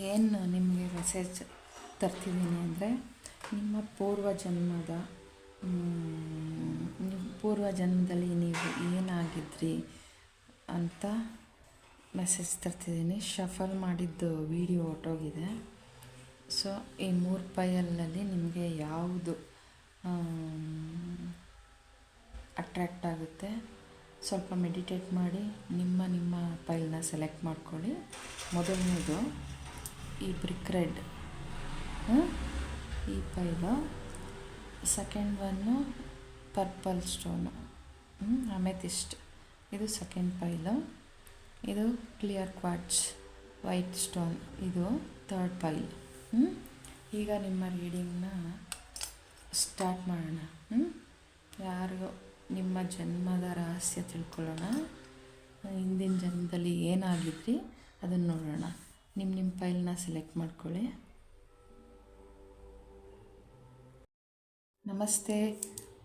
ಏನು ನಿಮಗೆ ಮೆಸೇಜ್ ತರ್ತಿದ್ದೀನಿ ಅಂದರೆ, ನಿಮ್ಮ ಪೂರ್ವ ಜನ್ಮದಲ್ಲಿ ನೀವು ಏನಾಗಿದ್ರಿ ಅಂತ ಮೆಸೇಜ್ ತರ್ತಿದ್ದೀನಿ. ಶಫಲ್ ಮಾಡಿದ್ದು ವಿಡಿಯೋ ಹೊರ್ಟೋಗಿದೆ. ಸೊ ಈ 3 ಫೈಲಲ್ಲಿ ನಿಮಗೆ ಯಾವುದು ಅಟ್ರ್ಯಾಕ್ಟ್ ಆಗುತ್ತೆ, ಸ್ವಲ್ಪ ಮೆಡಿಟೇಟ್ ಮಾಡಿ ನಿಮ್ಮ ಫೈಲ್ನ ಸೆಲೆಕ್ಟ್ ಮಾಡ್ಕೊಳ್ಳಿ. ಮೊದಲನೇದು ಈ ಬ್ರಿಕ್ ರೆಡ್, ಈ file. Second one purple stone, amethyst, ಇದು ಸೆಕೆಂಡ್ ಫೈಲು. ಇದು ಕ್ಲಿಯರ್ ಕ್ವಾರ್ಟ್ಸ್ ವೈಟ್ ಸ್ಟೋನ್, ಇದು ಥರ್ಡ್ ಫೈಲ್. ಈಗ ನಿಮ್ಮ ರೀಡಿಂಗ್ನ ಸ್ಟಾರ್ಟ್ ಮಾಡೋಣ. ಯಾರಿಗೋ ನಿಮ್ಮ ಜನ್ಮದ ರಹಸ್ಯ ತಿಳ್ಕೊಳ್ಳೋಣ. ಹಿಂದಿನ ಜನ್ಮದಲ್ಲಿ ಏನಾಗಿದ್ರಿ ಅದನ್ನು ನೋಡೋಣ. ನಿಮ್ಮ ಫೈಲ್ನ ಸೆಲೆಕ್ಟ್ ಮಾಡ್ಕೊಳ್ಳಿ. ನಮಸ್ತೆ,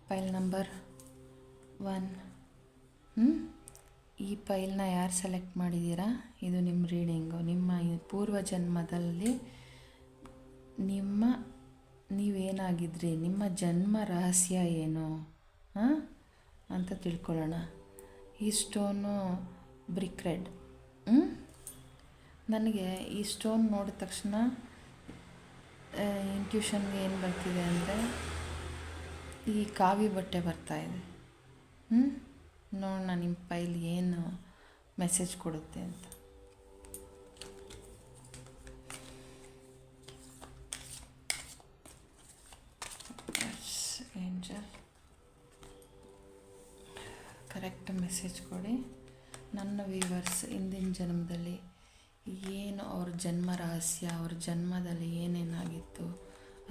ಫೈಲ್ ನಂಬರ್ 1. ಈ ಫೈಲ್ನ ಯಾರು ಸೆಲೆಕ್ಟ್ ಮಾಡಿದ್ದೀರಾ, ಇದು ನಿಮ್ಮ ರೀಡಿಂಗು. ನಿಮ್ಮ ಪೂರ್ವ ಜನ್ಮದಲ್ಲಿ ನೀವೇನಾಗಿದ್ರಿ, ನಿಮ್ಮ ಜನ್ಮ ರಹಸ್ಯ ಏನು ಅಂತ ತಿಳ್ಕೊಳ್ಳೋಣ. ಈ ಸ್ಟೋನು ಬ್ರಿಕ್ ರೆಡ್. ನನಗೆ ಈ ಸ್ಟೋನ್ ನೋಡಿದ ತಕ್ಷಣ ಇಂಟ್ಯೂಷನ್ಗೆ ಏನು ಬರ್ತಿದೆ ಅಂದರೆ, ಈ ಕಾವಿ ಬಟ್ಟೆ ಬರ್ತಾಯಿದೆ. ನೋಡೋಣ ನಿಮ್ಮ ಫೈಲ್ ಏನು ಮೆಸೇಜ್ ಕೊಡುತ್ತೆ ಅಂತ. ಏಂಜಲ್ ಕರೆಕ್ಟ್ ಮೆಸೇಜ್ ಕೊಡಿ. ನನ್ನ ವ್ಯೂವರ್ಸ್ ಹಿಂದಿನ ಜನ್ಮದಲ್ಲಿ ಏನು ಅವ್ರ ಜನ್ಮ ರಹಸ್ಯ, ಅವ್ರ ಜನ್ಮದಲ್ಲಿ ಏನೇನಾಗಿತ್ತು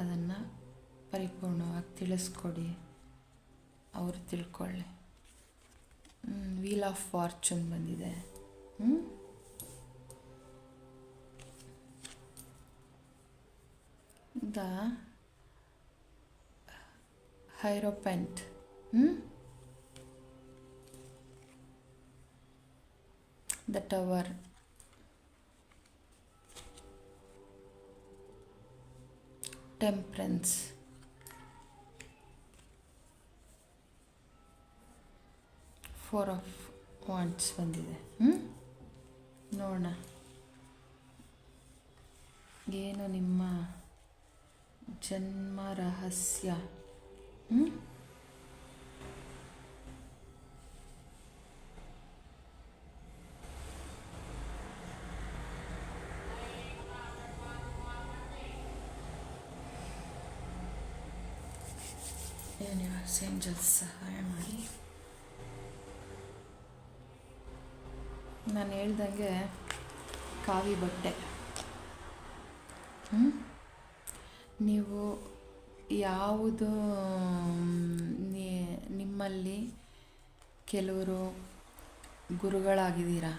ಅದನ್ನು ಪರಿಪೂರ್ಣವಾಗಿ ತಿಳಿಸ್ಕೊಡಿ, ಅವರು ತಿಳ್ಕೊಳ್ಳಿ. ವೀಲ್ ಆಫ್ ಫಾರ್ಚೂನ್ ಬಂದಿದೆ. The hierophant, the tower, temperance, four of wands ಬಂದಿದೆ. ನೋಡೋಣ ಏನು ನಿಮ್ಮ ಜನ್ಮ ರಹಸ್ಯ. ಯೂನಿವರ್ಸ್ ಏಂಜಲ್ಸ್ ಸಹಾಯ ಮಾಡಿ. ನಾನು ಹೇಳ್ದಂಗೆ ಕಾವಿ ಬಟ್ಟೆ. ನೀವು ಯಾವುದು ನಿಮ್ಮಲ್ಲಿ ಕೆಲವರು ಗುರುಗಳಾಗಿದ್ದೀರಾ.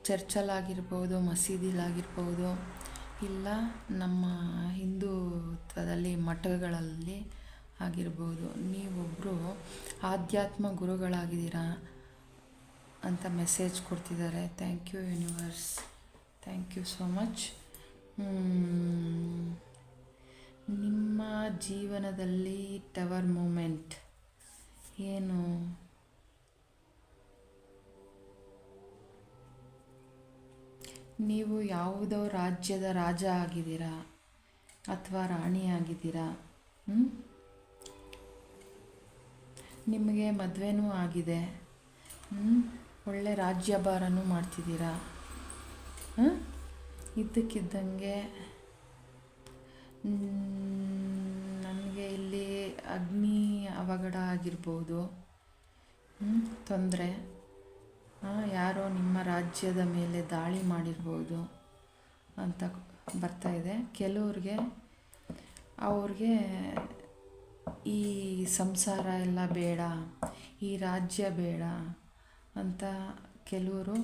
ಚರ್ಚಲ್ಲಾಗಿರ್ಬೋದು, ಮಸೀದಿಲಾಗಿರ್ಬೋದು, ಇಲ್ಲ ನಮ್ಮ ಹಿಂದುತ್ವದಲ್ಲಿ ಮಠಗಳಲ್ಲಿ ಆಗಿರ್ಬೋದು. ನೀವೊಬ್ಬರು ಆಧ್ಯಾತ್ಮ ಗುರುಗಳಾಗಿದ್ದೀರಾ ಅಂತ ಮೆಸೇಜ್ ಕೊಡ್ತಿದ್ದಾರೆ. Thank you universe, thank you so much. ನಿಮ್ಮ ಜೀವನದಲ್ಲಿ ಟವರ್ ಮೂಮೆಂಟ್ ಏನು, ನೀವು ಯಾವುದೋ ರಾಜ್ಯದ ರಾಜ ಆಗಿದ್ದೀರಾ ಅಥವಾ ರಾಣಿ ಆಗಿದ್ದೀರಾ. ನಿಮಗೆ ಮದುವೆನೂ ಆಗಿದೆ, ಒಳ್ಳೆ ರಾಜ್ಯಭಾರನೂ ಮಾಡ್ತಿದ್ದೀರಾ. ಇದ್ದಕ್ಕಿದ್ದಂಗೆ ನನಗೆ ಇಲ್ಲಿ ಅಗ್ನಿ ಅವಘಡ ಆಗಿರ್ಬೋದು, ತೊಂದರೆ, ಯಾರೋ ನಿಮ್ಮ ರಾಜ್ಯದ ಮೇಲೆ ದಾಳಿ ಮಾಡಿರ್ಬೋದು ಅಂತ ಬರ್ತಾಯಿದೆ. ಕೆಲವ್ರಿಗೆ ಅವ್ರಿಗೆ ಈ ಸಂಸಾರ ಎಲ್ಲ ಬೇಡ, ಈ ರಾಜ್ಯ ಬೇಡ ಅಂತ ಕೆಲವರು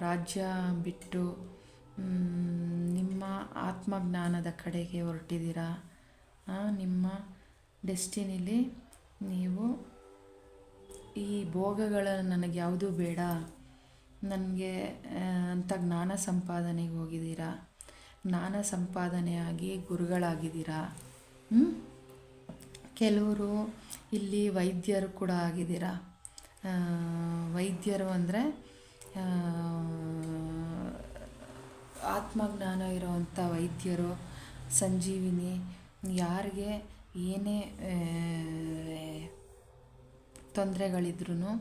ರಾಜ್ಯ ಬಿಟ್ಟು ನಿಮ್ಮ ಆತ್ಮಜ್ಞಾನದ ಕಡೆಗೆ ಹೊರಟಿದ್ದೀರಾ. ನಿಮ್ಮ ಡೆಸ್ಟಿನಿಲಿ ನೀವು ಈ ಭೋಗಗಳ ನನಗೆ ಯಾವುದೂ ಬೇಡ, ನನಗೆ ಅಂತ ಜ್ಞಾನ ಸಂಪಾದನೆಗೆ ಹೋಗಿದ್ದೀರಾ, ಜ್ಞಾನ ಸಂಪಾದನೆಯಾಗಿ ಗುರುಗಳಾಗಿದ್ದೀರಾ. ಕೆಲವರು ಇಲ್ಲಿ ವೈದ್ಯರು ಕೂಡ ಆಗಿದ್ದೀರಾ. ವೈದ್ಯರು ಅಂದರೆ ಆತ್ಮಜ್ಞಾನ ಇರೋವಂಥ ವೈದ್ಯರು, ಸಂಜೀವಿನಿ, ಯಾರಿಗೆ ಏನೇ ತೊಂದರೆಗಳಿದ್ರೂ,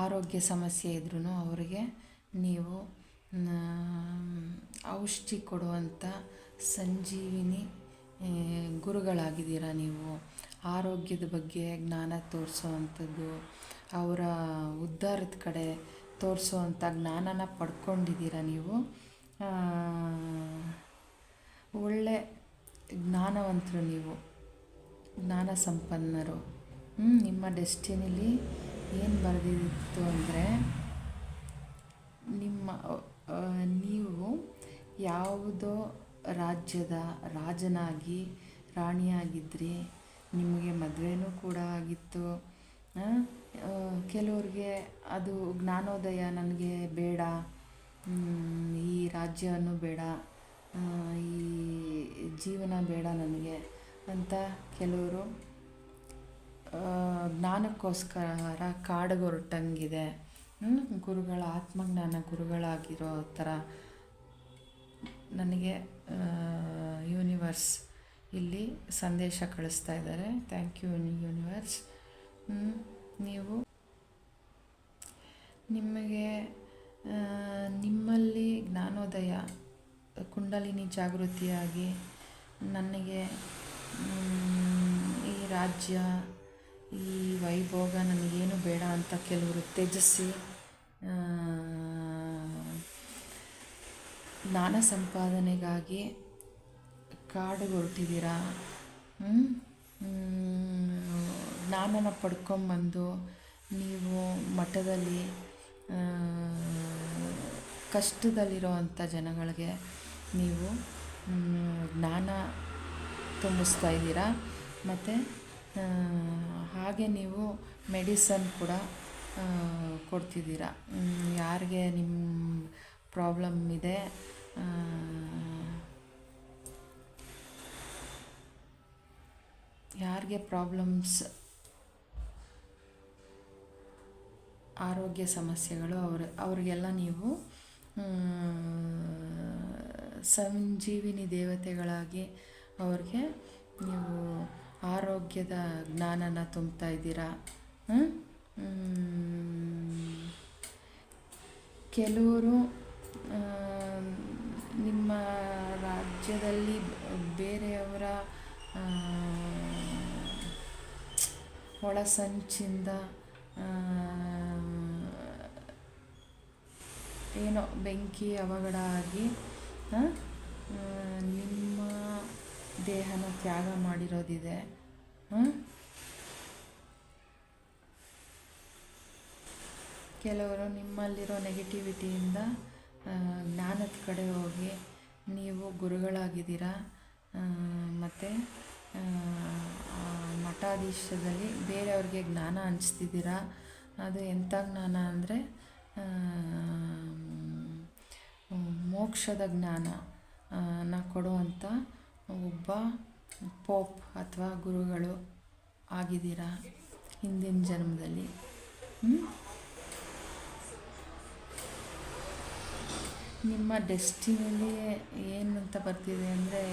ಆರೋಗ್ಯ ಸಮಸ್ಯೆ ಇದ್ರೂ ಅವರಿಗೆ ನೀವು ಔಷಧಿ ಕೊಡುವಂಥ ಸಂಜೀವಿನಿ ಗುರುಗಳಾಗಿದ್ದೀರಾ. ನೀವು ಆರೋಗ್ಯದ ಬಗ್ಗೆ ಜ್ಞಾನ ತೋರಿಸೋವಂಥದ್ದು, ಅವರ ಉದ್ಧಾರದ ಕಡೆ ತೋರಿಸೋವಂಥ ಜ್ಞಾನನ ಪಡ್ಕೊಂಡಿದ್ದೀರಾ. ನೀವು ಒಳ್ಳೆ ಜ್ಞಾನವಂತರು, ನೀವು ಜ್ಞಾನ ಸಂಪನ್ನರು. ನಿಮ್ಮ ಡೆಸ್ಟಿನಿಲಿ ಏನು ಬರೆದಿತ್ತು ಅಂದರೆ, ನೀವು ಯಾವುದೋ ರಾಜ್ಯದ ರಾಜನಾಗಿ ರಾಣಿಯಾಗಿದ್ರಿ. ನಿಮಗೆ ಮದುವೆನೂ ಕೂಡ ಆಗಿತ್ತು. ಕೆಲವ್ರಿಗೆ ಅದು ಜ್ಞಾನೋದಯ, ನನಗೆ ಬೇಡ, ಈ ರಾಜ್ಯನೂ ಬೇಡ, ಈ ಜೀವನ ಬೇಡ ನನಗೆ ಅಂತ ಕೆಲವರು ಜ್ಞಾನಕ್ಕೋಸ್ಕರ ಕಾಡಿಗೊರಟಂಗಿದೆ. ಗುರುಗಳ ಆತ್ಮಜ್ಞಾನ ಗುರುಗಳಾಗಿರೋ ಥರ ನನಗೆ ಯೂನಿವರ್ಸ್ ಇಲ್ಲಿ ಸಂದೇಶ ಕಳಿಸ್ತಾ ಇದ್ದಾರೆ. Thank you universe. ನಿಮಗೆ ನಿಮ್ಮಲ್ಲಿ ಜ್ಞಾನೋದಯ, ಕುಂಡಲಿನಿ ಜಾಗೃತಿಯಾಗಿ ನನಗೆ ಈ ರಾಜ್ಯ, ಈ ವೈಭೋಗ ನನಗೇನು ಬೇಡ ಅಂತ ಕೆಲವರು ತ್ಯಜಿಸಿ ಜ್ಞಾನ ಸಂಪಾದನೆಗಾಗಿ ಕಾಡಿಗೊರಟಿದ್ದೀರಾ. ಜ್ಞಾನನ ಪಡ್ಕೊಂಬಂದು ನೀವು ಮಠದಲ್ಲಿ ಕಷ್ಟದಲ್ಲಿರೋವಂಥ ಜನಗಳಿಗೆ ನೀವು ಜ್ಞಾನ ತುಂಬಿಸ್ತಾ ಇದ್ದೀರಾ. ಮತ್ತು ಹಾಗೆ ನೀವು ಮೆಡಿಸನ್ ಕೂಡ ಕೊಡ್ತಿದ್ದೀರಾ. ಯಾರಿಗೆ ನಿಮ್ಮ ಪ್ರಾಬ್ಲಮ್ ಇದೆ, ಯಾರಿಗೆ ಪ್ರಾಬ್ಲಮ್ಸ್, ಆರೋಗ್ಯ ಸಮಸ್ಯೆಗಳು, ಅವ್ರಿಗೆಲ್ಲ ನೀವು ಸಂಜೀವಿನಿ ದೇವತೆಗಳಾಗಿ ಅವ್ರಿಗೆ ನೀವು ಆರೋಗ್ಯದ ಜ್ಞಾನನ ತುಂಬ್ತಾ ಇದ್ದೀರಾ. ಕೆಲವರು ನಿಮ್ಮ ರಾಜ್ಯದಲ್ಲಿ ಬೇರೆಯವರ ಒಳಸಂಚಿಂದ ಏನೋ ಬೆಂಕಿ ಅವಘಡ ಆಗಿ ನಿಮ್ಮ ದೇಹನ ತ್ಯಾಗ ಮಾಡಿರೋದಿದೆ. ಕೆಲವರು ನಿಮ್ಮಲ್ಲಿರೋ ನೆಗೆಟಿವಿಟಿಯಿಂದ ಜ್ಞಾನದ ಕಡೆ ಹೋಗಿ ನೀವು ಗುರುಗಳಾಗಿದ್ದೀರಾ. ಮತ್ತು ಮಠಾಧೀಶದಲ್ಲಿ ಬೇರೆಯವ್ರಿಗೆ ಜ್ಞಾನ ಹಂಚ್ತಿದ್ದೀರಾ. ಅದು ಎಂಥ ಜ್ಞಾನ ಅಂದರೆ ಮೋಕ್ಷದ ಜ್ಞಾನ ಕೊಡುವಂಥ ಒಬ್ಬ ಪೋಪ್ ಅಥವಾ ಗುರುಗಳು ಆಗಿದ್ದೀರಾ ಹಿಂದಿನ ಜನ್ಮದಲ್ಲಿ. ನಿಮ್ಮ ಡೆಸ್ಟಿನಲ್ಲಿ ಏನಂತ ಬರ್ತಿದೆ ಅಂದರೆ,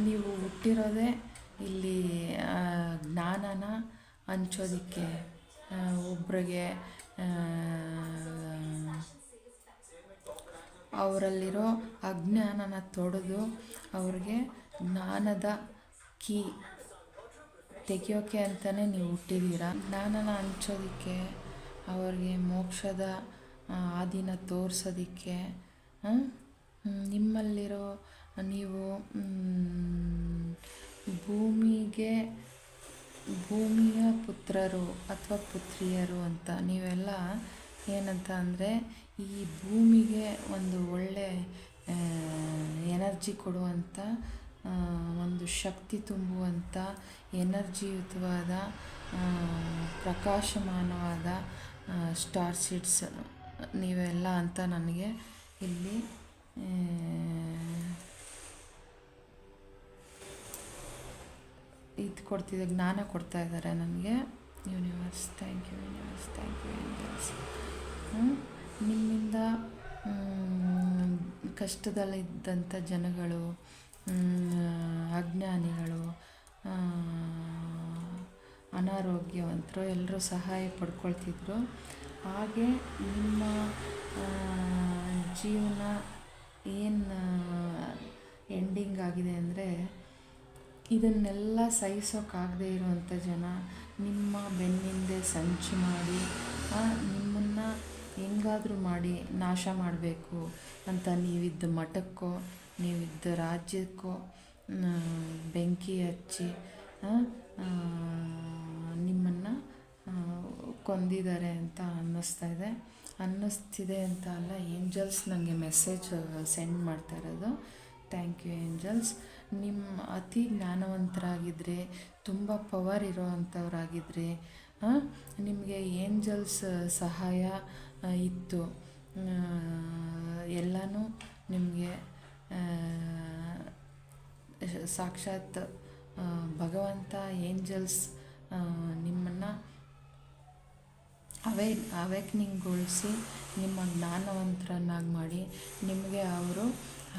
ನೀವು ಹುಟ್ಟಿರೋದೇ ಇಲ್ಲಿ ಜ್ಞಾನನ ಹಂಚೋದಕ್ಕೆ, ಒಬ್ರಿಗೆ ಅವರಲ್ಲಿರೋ ಅಜ್ಞಾನನ ತೊಡೆದು ಅವ್ರಿಗೆ ಜ್ಞಾನದ ಕೀ ತೆಗಿಯೋಕ್ಕೆ ಅಂತಲೇ ನೀವು ಹುಟ್ಟಿದ್ದೀರಾ. ಜ್ಞಾನನ ಹಂಚೋದಕ್ಕೆ, ಅವ್ರಿಗೆ ಮೋಕ್ಷದ ಹಾದಿನ ತೋರಿಸೋದಕ್ಕೆ, ನಿಮ್ಮಲ್ಲಿರೋ ನೀವು ಭೂಮಿಯ ಪುತ್ರರು ಅಥವಾ ಪುತ್ರಿಯರು ಅಂತ ನೀವೆಲ್ಲ ಏನಂತ ಅಂದರೆ, ಈ ಭೂಮಿಗೆ ಒಂದು ಒಳ್ಳೆ ಎನರ್ಜಿ ಕೊಡುವಂಥ, ಒಂದು ಶಕ್ತಿ ತುಂಬುವಂಥ, ಎನರ್ಜಿಯುತವಾದ ಪ್ರಕಾಶಮಾನವಾದ ಸ್ಟಾರ್ ಸೀಡ್ಸ್ ನೀವೆಲ್ಲ ಅಂತ ನನಗೆ ಇಲ್ಲಿ ಇದು ಕೊಡ್ತಿದ್ದೆ, ಜ್ಞಾನ ಕೊಡ್ತಾ ಇದ್ದಾರೆ ನನಗೆ. Universe thank you, universe thank you, angels. ನಿಮ್ಮಿಂದ ಕಷ್ಟದಲ್ಲಿದ್ದಂಥ ಜನಗಳು, ಅಜ್ಞಾನಿಗಳು, ಅನಾರೋಗ್ಯವಂತರು ಎಲ್ಲರೂ ಸಹಾಯ ಪಡ್ಕೊಳ್ತಿದ್ರು. ಹಾಗೆ ನಿಮ್ಮ ಜೀವನ ಏನು ಎಂಡಿಂಗ್ ಆಗಿದೆ ಅಂದರೆ, ಇದನ್ನೆಲ್ಲ ಸಹಿಸೋಕ್ಕಾಗದೇ ಇರುವಂಥ ಜನ ನಿಮ್ಮ ಬೆನ್ನಿಂದೆ ಸಂಚು ಮಾಡಿ ನಿಮ್ಮನ್ನು ಹೆಂಗಾದರೂ ಮಾಡಿ ನಾಶ ಮಾಡಬೇಕು ಅಂತ ನೀವಿದ್ದ ಮಠಕ್ಕೋ ನೀವಿದ್ದ ರಾಜ್ಯಕ್ಕೋ ಬೆಂಕಿ ಹಚ್ಚಿ ನಿಮ್ಮನ್ನು ಕೊಂದಿದ್ದಾರೆ ಅಂತ ಅನ್ನಿಸ್ತಿದೆ ಅಂತ ಅಲ್ಲ, ಏಂಜಲ್ಸ್ ನನಗೆ ಮೆಸೇಜ್ ಸೆಂಡ್ ಮಾಡ್ತಾ ಇರೋದು. Thank you angels. ನಿಮ್ಮ ಅತಿ ಜ್ಞಾನವಂತರಾಗಿದ್ದರೆ, ತುಂಬ ಪವರ್ ಇರೋ ಅಂಥವರಾಗಿದ್ದರೆ, ನಿಮಗೆ ಏಂಜಲ್ಸ್ ಸಹಾಯ ಇತ್ತು. ಎಲ್ಲನೂ ನಿಮಗೆ ಸಾಕ್ಷಾತ್ ಭಗವಂತ ಏಂಜಲ್ಸ್ ನಿಮ್ಮನ್ನು ಅವೇಕ್ನಿಂಗ್ಗೊಳಿಸಿ ನಿಮ್ಮ ಜ್ಞಾನವಂತರನ್ನಾಗಿ ಮಾಡಿ ನಿಮಗೆ ಅವರು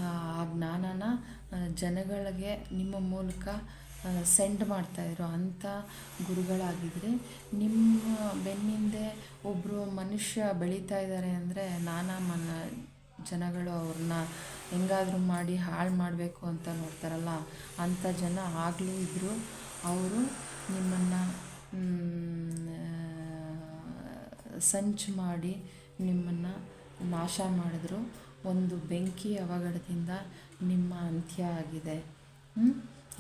ಆ ಜ್ಞಾನನ ಜನಗಳಿಗೆ ನಿಮ್ಮ ಮೂಲಕ ಸೆಂಡ್ ಮಾಡ್ತಾಯಿದ್ರು ಅಂಥ ಗುರುಗಳಾಗಿದ್ದರೆ, ನಿಮ್ಮ ಬೆನ್ನಿಂದೆ ಒಬ್ಬರು ಮನುಷ್ಯ ಬೆಳೀತಾ ಇದ್ದಾರೆ ಅಂದರೆ ಜನಗಳು ಅವ್ರನ್ನ ಹೆಂಗಾದರೂ ಮಾಡಿ ಹಾಳು ಮಾಡಬೇಕು ಅಂತ ನೋಡ್ತಾರಲ್ಲ, ಅಂಥ ಜನ ಆಗಲೂ ಇದ್ದರು. ಅವರು ನಿಮ್ಮನ್ನು ಸಂಚು ಮಾಡಿ ನಿಮ್ಮನ್ನು ನಾಶ ಮಾಡಿದ್ರು. ಒಂದು ಬೆಂಕಿ ಅವಘಡದಿಂದ ನಿಮ್ಮ ಅಂತ್ಯ ಆಗಿದೆ.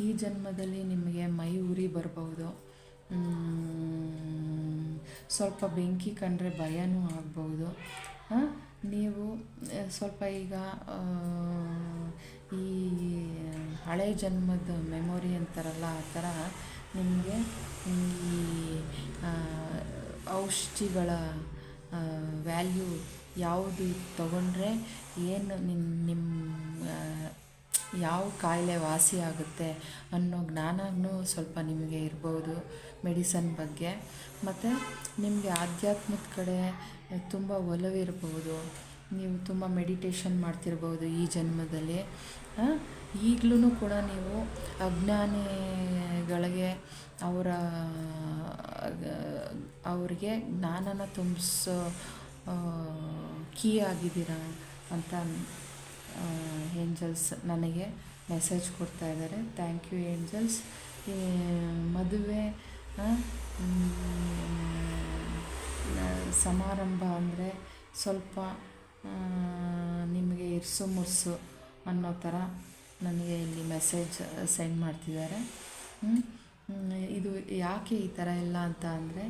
ಈ ಜನ್ಮದಲ್ಲಿ ನಿಮಗೆ ಮೈ ಉರಿ ಬರ್ಬೋದು, ಸ್ವಲ್ಪ ಬೆಂಕಿ ಕಂಡ್ರೆ ಭಯನೂ ಆಗ್ಬೋದು. ನೀವು ಸ್ವಲ್ಪ ಈಗ ಈ ಹಳೆ ಜನ್ಮದ ಮೆಮೊರಿ ಅಂತಾರಲ್ಲ, ಆ ಥರ ನಿಮಗೆ ಈ ಔಷಧಿಗಳ ವ್ಯಾಲ್ಯೂ ಯಾವುದು ತಗೊಂಡ್ರೆ ಏನು ನಿಮ್ಮ ಯಾವ ಕಾಯಿಲೆ ವಾಸಿ ಆಗುತ್ತೆ ಅನ್ನೋ ಜ್ಞಾನವೂ ಸ್ವಲ್ಪ ನಿಮಗೆ ಇರ್ಬೋದು ಮೆಡಿಸನ್ ಬಗ್ಗೆ. ಮತ್ತು ನಿಮಗೆ ಆಧ್ಯಾತ್ಮದ ಕಡೆ ತುಂಬ ಒಲವಿರ್ಬೋದು, ನೀವು ತುಂಬ ಮೆಡಿಟೇಷನ್ ಮಾಡ್ತಿರ್ಬೋದು ಈ ಜನ್ಮದಲ್ಲಿ. ಈಗಲೂ ಕೂಡ ನೀವು ಅಜ್ಞಾನಿಗಳಿಗೆ ಅವ್ರಿಗೆ ಜ್ಞಾನನ ತುಂಬಿಸೋ ಕೀ ಆಗಿದ್ದೀರಾ ಅಂತ ಏಂಜಲ್ಸ್ ನನಗೆ ಮೆಸೇಜ್ ಕೊಡ್ತಾ ಇದ್ದಾರೆ. Thank you angels. ಮದುವೆ ಸಮಾರಂಭ ಅಂದರೆ ಸ್ವಲ್ಪ ನಿಮಗೆ ಇರ್ಸು ಮುರ್ಸು ಅನ್ನೋ ಥರ ನನಗೆ ಇಲ್ಲಿ ಮೆಸೇಜ್ ಸೆಂಡ್ ಮಾಡ್ತಿದ್ದಾರೆ. ಇದು ಯಾಕೆ ಈ ಥರ ಎಲ್ಲ ಅಂತ ಅಂದರೆ,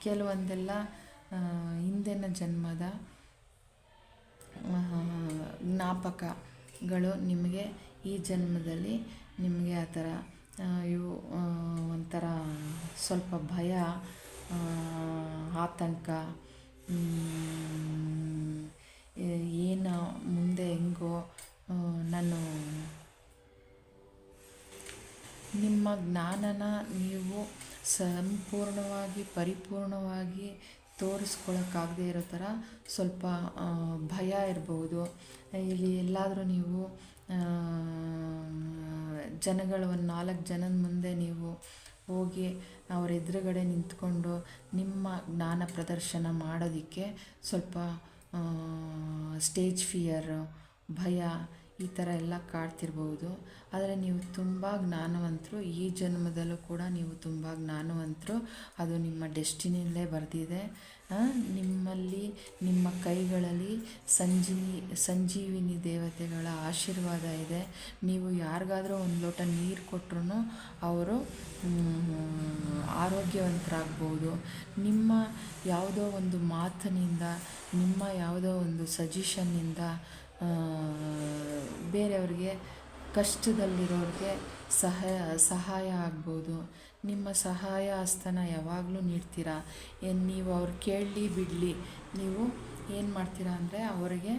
ಕೆಲವೊಂದೆಲ್ಲ ಹಿಂದಿನ ಜನ್ಮದ ಜ್ಞಾಪಕಗಳು ನಿಮಗೆ ಈ ಜನ್ಮದಲ್ಲಿ ನಿಮಗೆ ಆ ಥರ ಇವು ಒಂಥರ ಸ್ವಲ್ಪ ಭಯ, ಆತಂಕ, ಏನು ಮುಂದೆ ಹೆಂಗೋ ನಾನು ನಿಮ್ಮ ಜ್ಞಾನನ ನೀವು ಸಂಪೂರ್ಣವಾಗಿ ಪರಿಪೂರ್ಣವಾಗಿ ತೋರಿಸ್ಕೊಳ್ಳೋಕ್ಕಾಗದೇ ಇರೋ ಥರ ಸ್ವಲ್ಪ ಭಯ ಇರ್ಬೋದು. ಇಲ್ಲಿ ಎಲ್ಲಾದರೂ ನೀವು ಜನಗಳು ಒಂದು 4 ಜನದ ಮುಂದೆ ನೀವು ಹೋಗಿ ಅವ್ರ ಎದುರುಗಡೆ ನಿಂತ್ಕೊಂಡು ನಿಮ್ಮ ಜ್ಞಾನ ಪ್ರದರ್ಶನ ಮಾಡೋದಕ್ಕೆ ಸ್ವಲ್ಪ ಸ್ಟೇಜ್ ಫಿಯರ್, ಭಯ ಈ ಥರ ಎಲ್ಲ ಕಾಡ್ತಿರ್ಬೋದು. ಆದರೆ ನೀವು ತುಂಬ ಜ್ಞಾನವಂತರು, ಈ ಜನ್ಮದಲ್ಲೂ ಕೂಡ ನೀವು ತುಂಬ ಜ್ಞಾನವಂತರು. ಅದು ನಿಮ್ಮ ಡೆಸ್ಟಿನಿಯಲ್ಲೇ ಬರೆದಿದೆ. ನಿಮ್ಮಲ್ಲಿ ನಿಮ್ಮ ಕೈಗಳಲ್ಲಿ ಸಂಜೀವಿನಿ ದೇವತೆಗಳ ಆಶೀರ್ವಾದ ಇದೆ. ನೀವು ಯಾರಿಗಾದರೂ ಒಂದು ಲೋಟ ನೀರು ಕೊಟ್ಟರು ಅವರು ಆರೋಗ್ಯವಂತರಾಗ್ಬೋದು. ನಿಮ್ಮ ಯಾವುದೋ ಒಂದು ಮಾತಿನಿಂದ, ನಿಮ್ಮ ಯಾವುದೋ ಒಂದು ಸಜೆಷನ್ನಿಂದ ಬೇರೆಯವ್ರಿಗೆ, ಕಷ್ಟದಲ್ಲಿರೋರಿಗೆ ಸಹಾಯ ಆಗ್ಬೋದು. ನಿಮ್ಮ ಸಹಾಯ ಹಸ್ತನ ಯಾವಾಗಲೂ ನೀಡ್ತೀರಾ. ನೀವು ಅವ್ರು ಕೇಳಲಿ ಬಿಡಲಿ, ನೀವು ಏನು ಮಾಡ್ತೀರಾ ಅಂದರೆ ಅವರಿಗೆ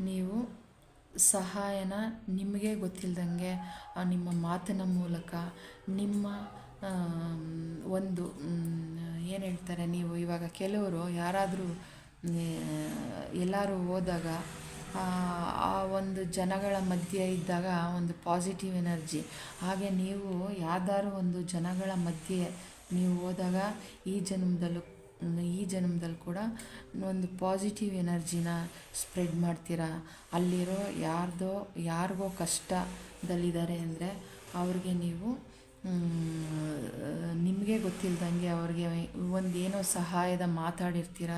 ನೀವು ಸಹಾಯನ ನಿಮಗೆ ಗೊತ್ತಿಲ್ಲದಂಗೆ ನಿಮ್ಮ ಮಾತಿನ ಮೂಲಕ, ನಿಮ್ಮ ಒಂದು ಏನು ಹೇಳ್ತಾರೆ, ನೀವು ಇವಾಗ ಕೆಲವರು ಯಾರಾದರೂ ಎಲ್ಲರೂ ಹೋದಾಗ ಆ ಒಂದು ಜನಗಳ ಮಧ್ಯೆ ಇದ್ದಾಗ ಒಂದು ಪಾಸಿಟಿವ್ ಎನರ್ಜಿ, ಹಾಗೆ ನೀವು ಯಾವ್ದಾದ್ರು ಒಂದು ಜನಗಳ ಮಧ್ಯೆ ನೀವು ಹೋದಾಗ ಈ ಜನ್ಮದಲ್ಲಿ ಕೂಡ ಒಂದು ಪಾಸಿಟಿವ್ ಎನರ್ಜಿನ ಸ್ಪ್ರೆಡ್ ಮಾಡ್ತೀರಾ. ಅಲ್ಲಿರೋ ಯಾರಿಗೋ ಕಷ್ಟದಲ್ಲಿದ್ದಾರೆ ಅಂದರೆ ಅವ್ರಿಗೆ ನೀವು ನಿಮಗೆ ಗೊತ್ತಿಲ್ಲದಂಗೆ ಅವ್ರಿಗೆ ಒಂದೇನೋ ಸಹಾಯದ ಮಾತಾಡಿರ್ತೀರ,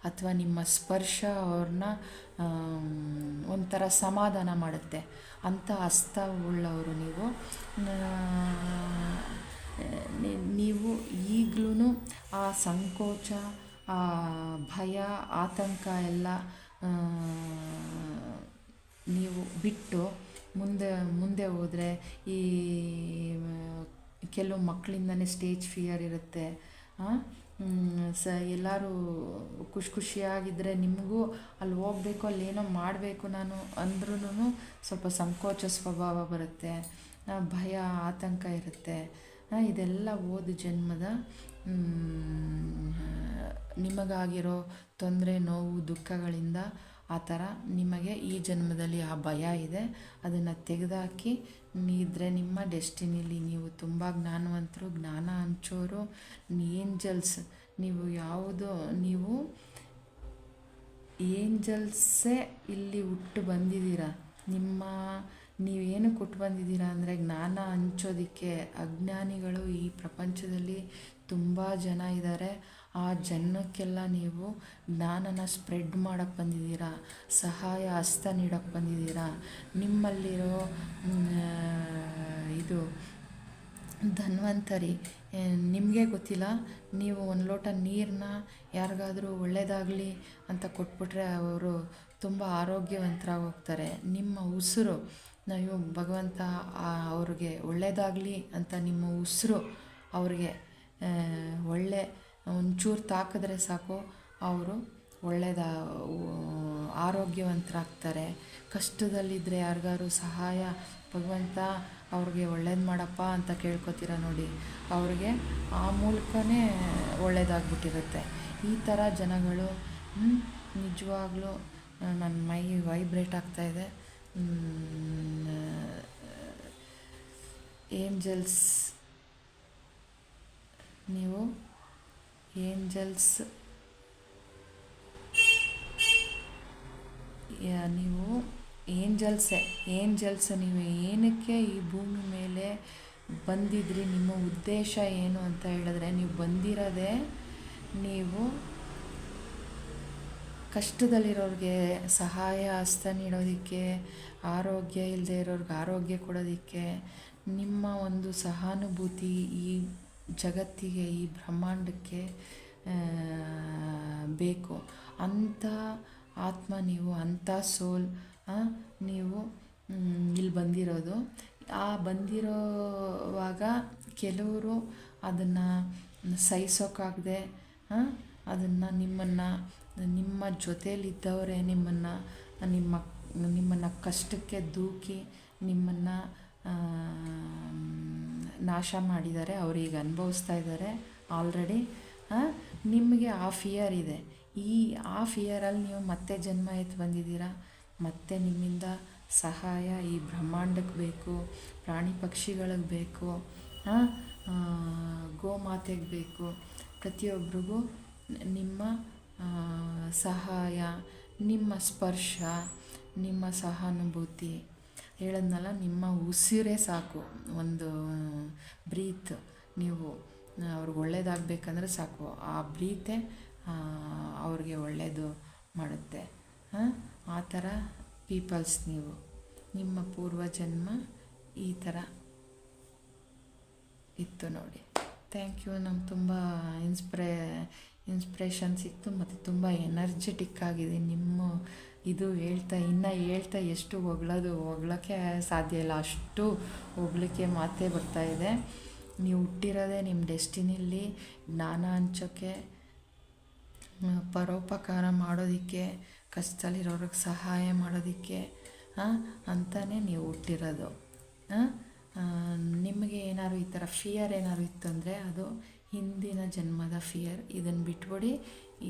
ಅಥವಾ ನಿಮ್ಮ ಸ್ಪರ್ಶ ಅವ್ರನ್ನ ಒಂಥರ ಸಮಾಧಾನ ಮಾಡುತ್ತೆ. ಅಂಥ ಹಸ್ತವುಳ್ಳವರು ನೀವು ಈಗಲೂ ಆ ಸಂಕೋಚ, ಆ ಭಯ, ಆತಂಕ ಎಲ್ಲ ನೀವು ಬಿಟ್ಟು ಮುಂದೆ ಹೋದರೆ, ಈ ಕೆಲವು ಮಕ್ಕಳಿಂದನೇ ಸ್ಟೇಜ್ ಫಿಯರ್ ಇರುತ್ತೆ. ಎಲ್ಲರೂ ಖುಷಿಯಾಗಿದ್ದರೆ ನಿಮಗೂ ಅಲ್ಲಿ ಹೋಗಬೇಕು, ಅಲ್ಲೇನೋ ಮಾಡಬೇಕು ನಾನು ಅಂದ್ರೂ ಸ್ವಲ್ಪ ಸಂಕೋಚ ಸ್ವಭಾವ ಬರುತ್ತೆ, ಭಯ, ಆತಂಕ ಇರುತ್ತೆ. ಇದೆಲ್ಲ ಹೋದ ಜನ್ಮದ ನಿಮಗಾಗಿರೋ ತೊಂದರೆ, ನೋವು, ದುಃಖಗಳಿಂದ ಆ ಥರ ನಿಮಗೆ ಈ ಜನ್ಮದಲ್ಲಿ ಆ ಭಯ ಇದೆ. ಅದನ್ನು ತೆಗೆದುಹಾಕಿ ಇದ್ರೆ ನಿಮ್ಮ ಡೆಸ್ಟಿನಿಲಿ ನೀವು ತುಂಬ ಜ್ಞಾನವಂತರು, ಜ್ಞಾನ ಹಂಚೋರು, ಏಂಜಲ್ಸ್. ನೀವು ಏಂಜಲ್ಸೇ ಇಲ್ಲಿ ಹುಟ್ಟು ಬಂದಿದ್ದೀರಾ. ನೀವೇನು ಕೊಟ್ಟು ಬಂದಿದ್ದೀರಾ ಅಂದರೆ ಜ್ಞಾನ ಹಂಚೋದಕ್ಕೆ. ಅಜ್ಞಾನಿಗಳು ಈ ಪ್ರಪಂಚದಲ್ಲಿ ತುಂಬ ಜನ ಇದ್ದಾರೆ. ಆ ಜನಕ್ಕೆಲ್ಲ ನೀವು ಜ್ಞಾನನ ಸ್ಪ್ರೆಡ್ ಮಾಡೋಕ್ಕೆ ಬಂದಿದ್ದೀರಾ, ಸಹಾಯ ಹಸ್ತ ನೀಡೋಕ್ಕೆ ಬಂದಿದ್ದೀರಾ. ನಿಮ್ಮಲ್ಲಿರೋ ಇದು ಧನ್ವಂತರಿ ನಿಮಗೆ ಗೊತ್ತಿಲ್ಲ. ನೀವು ಒಂದು ಲೋಟ ನೀರನ್ನ ಯಾರಿಗಾದರೂ ಒಳ್ಳೆಯದಾಗಲಿ ಅಂತ ಕೊಟ್ಬಿಟ್ರೆ ಅವರು ತುಂಬ ಆರೋಗ್ಯವಂತರಾಗಿ ಹೋಗ್ತಾರೆ. ನಿಮ್ಮ ಉಸಿರು, ನೀವು ಭಗವಂತ ಅವ್ರಿಗೆ ಒಳ್ಳೆಯದಾಗಲಿ ಅಂತ ನಿಮ್ಮ ಉಸಿರು ಅವ್ರಿಗೆ ಒಂಚೂರು ತಾಕಿದ್ರೆ ಸಾಕು, ಅವರು ಆರೋಗ್ಯವಂತರಾಗ್ತಾರೆ. ಕಷ್ಟದಲ್ಲಿದ್ದರೆ ಯಾರಿಗಾರು ಸಹಾಯ, ಭಗವಂತ ಅವ್ರಿಗೆ ಒಳ್ಳೇದು ಮಾಡಪ್ಪ ಅಂತ ಕೇಳ್ಕೊತೀರ ನೋಡಿ, ಅವ್ರಿಗೆ ಆ ಮೂಲಕನೇ ಒಳ್ಳೇದಾಗ್ಬಿಟ್ಟಿರುತ್ತೆ. ಈ ಥರ ಜನಗಳು ನಿಜವಾಗ್ಲೂ ನನ್ನ ಮೈ ವೈಬ್ರೇಟ್ ಆಗ್ತಾಯಿದೆ. ಏಂಜಲ್ಸ್, ನೀವು ಏಂಜಲ್ಸ್ ನೀವು ಏನಕ್ಕೆ ಈ ಭೂಮಿ ಮೇಲೆ ಬಂದಿದ್ರಿ, ನಿಮ್ಮ ಉದ್ದೇಶ ಏನು ಅಂತ ಹೇಳಿದ್ರೆ, ನೀವು ಬಂದಿರೋದೇ ನೀವು ಕಷ್ಟದಲ್ಲಿರೋರಿಗೆ ಸಹಾಯ ಹಸ್ತ ನೀಡೋದಕ್ಕೆ, ಆರೋಗ್ಯ ಇಲ್ಲದೆ ಇರೋರಿಗೆ ಆರೋಗ್ಯ ಕೊಡೋದಕ್ಕೆ. ನಿಮ್ಮ ಒಂದು ಸಹಾನುಭೂತಿ ಈ ಜಗತ್ತಿಗೆ, ಈ ಬ್ರಹ್ಮಾಂಡಕ್ಕೆ ಬೇಕು. ಅಂಥ ಆತ್ಮ ನೀವು, ಅಂಥ ಸೋಲ್ ನೀವು ಇಲ್ಲಿ ಬಂದಿರೋದು. ಆ ಬಂದಿರೋವಾಗ ಕೆಲವರು ಅದನ್ನು ಸಹಿಸೋಕ್ಕಾಗದೆ ಅದನ್ನು ನಿಮ್ಮ ಜೊತೆಯಲ್ಲಿದ್ದವರೇ ನಿಮ್ಮನ್ನು ಕಷ್ಟಕ್ಕೆ ದೂಕಿ ನಿಮ್ಮನ್ನು ನಾಶ ಮಾಡಿದ್ದಾರೆ. ಅವರೀಗ ಅನುಭವಿಸ್ತಾ ಇದ್ದಾರೆ ಆಲ್ರೆಡಿ. ನಿಮಗೆ ಆ ಫಿಯರ್ ಇದೆ. ಆ ಫಿಯರಲ್ಲಿ ನೀವು ಮತ್ತೆ ಜನ್ಮ ಎತ್ತು ಬಂದಿದ್ದೀರಾ. ಮತ್ತೆ ನಿಮ್ಮಿಂದ ಸಹಾಯ ಈ ಬ್ರಹ್ಮಾಂಡಕ್ಕೆ ಬೇಕು, ಪ್ರಾಣಿ ಪಕ್ಷಿಗಳಿಗೆ ಬೇಕು, ಗೋಮಾತೆಗೆ ಬೇಕು. ಪ್ರತಿಯೊಬ್ಬರಿಗೂ ನಿಮ್ಮ ಸಹಾಯ, ನಿಮ್ಮ ಸ್ಪರ್ಶ, ನಿಮ್ಮ ಸಹಾನುಭೂತಿ. ಹೇಳಿದ್ನಲ್ಲ, ನಿಮ್ಮ ಉಸಿರೇ ಸಾಕು. ಒಂದು ಬ್ರೀತ್ ನೀವು ಅವ್ರಿಗೆ ಒಳ್ಳೇದಾಗಬೇಕಂದ್ರೆ ಸಾಕು, ಆ ಬ್ರೀತೇ ಅವ್ರಿಗೆ ಒಳ್ಳೆಯದು ಮಾಡುತ್ತೆ. ಆ ಥರ ಪೀಪಲ್ಸ್ ನೀವು. ನಿಮ್ಮ ಪೂರ್ವಜನ್ಮ ಈ ಥರ ಇತ್ತು ನೋಡಿ. Thank you. ನಮ್ಗೆ ತುಂಬ ಇನ್ಸ್ಪಿರೇಷನ್ ಸಿಕ್ತು, ಮತ್ತು ತುಂಬ ಎನರ್ಜೆಟಿಕ್ ಆಗಿದೆ ನಿಮ್ಮ ಇದು ಹೇಳ್ತಾ ಎಷ್ಟು ಹೊಗಳೋಕ್ಕೆ ಸಾಧ್ಯ ಇಲ್ಲ, ಅಷ್ಟು ಹೊಗಳಕ್ಕೆ ಮಾತೇ ಬರ್ತಾಯಿದೆ. ನೀವು ಹುಟ್ಟಿರೋದೇ ನಿಮ್ಮ ಡೆಸ್ಟಿನಿಲಿ ಜ್ಞಾನ ಹಂಚೋಕ್ಕೆ, ಪರೋಪಕಾರ ಮಾಡೋದಕ್ಕೆ, ಕಷ್ಟದಲ್ಲಿರೋರಿಗೆ ಸಹಾಯ ಮಾಡೋದಕ್ಕೆ ಅಂತಲೇ ನೀವು ಹುಟ್ಟಿರೋದು. ನಿಮಗೆ ಏನಾದ್ರು ಈ ಥರ ಫಿಯರ್ ಏನಾದ್ರು ಇತ್ತಂದರೆ ಅದು ಹಿಂದಿನ ಜನ್ಮದ ಫಿಯರ್. ಇದನ್ನು ಬಿಟ್ಬಿಡಿ,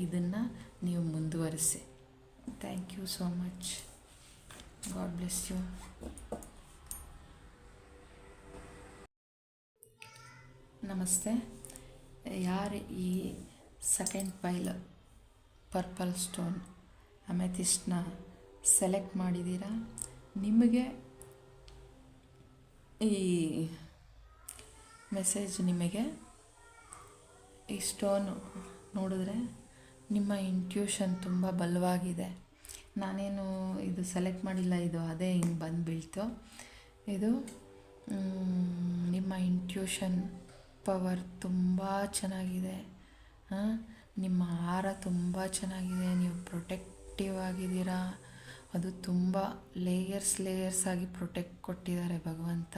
ಇದನ್ನು ನೀವು ಮುಂದುವರಿಸಿ. Thank you so much. God bless you. ನಮಸ್ತೆ. ಯಾರು ಈ ಸೆಕೆಂಡ್ ಪೈಲ್ ಪರ್ಪಲ್ ಸ್ಟೋನ್ ಅಮೆಥಿಸ್ಟ್ನ ಸೆಲೆಕ್ಟ್ ಮಾಡಿದ್ದೀರಾ, ನಿಮಗೆ ಈ ಮೆಸೇಜ್, ನಿಮಗೆ ಈ ಸ್ಟೋನು ನೋಡಿದ್ರೆ ನಿಮ್ಮ ಇಂಟ್ಯೂಷನ್ ತುಂಬ ಬಲವಾಗಿದೆ. ನಾನೇನು ಇದು ಸೆಲೆಕ್ಟ್ ಮಾಡಿಲ್ಲ, ಇದು ಅದೇ ಹಿಂಗೆ ಬಂದು ಬೀಳ್ತು. ಇದು ನಿಮ್ಮ ಇಂಟ್ಯೂಷನ್ ಪವರ್ ತುಂಬ ಚೆನ್ನಾಗಿದೆ. ನಿಮ್ಮ ಆಹಾರ ತುಂಬ ಚೆನ್ನಾಗಿದೆ. ನೀವು ಪ್ರೊಟೆಕ್ಟಿವ್ ಆಗಿದ್ದೀರಾ. ಅದು ತುಂಬ ಲೇಯರ್ಸ್ ಆಗಿ ಪ್ರೊಟೆಕ್ಟ್ ಕೊಟ್ಟಿದ್ದಾರೆ ಭಗವಂತ.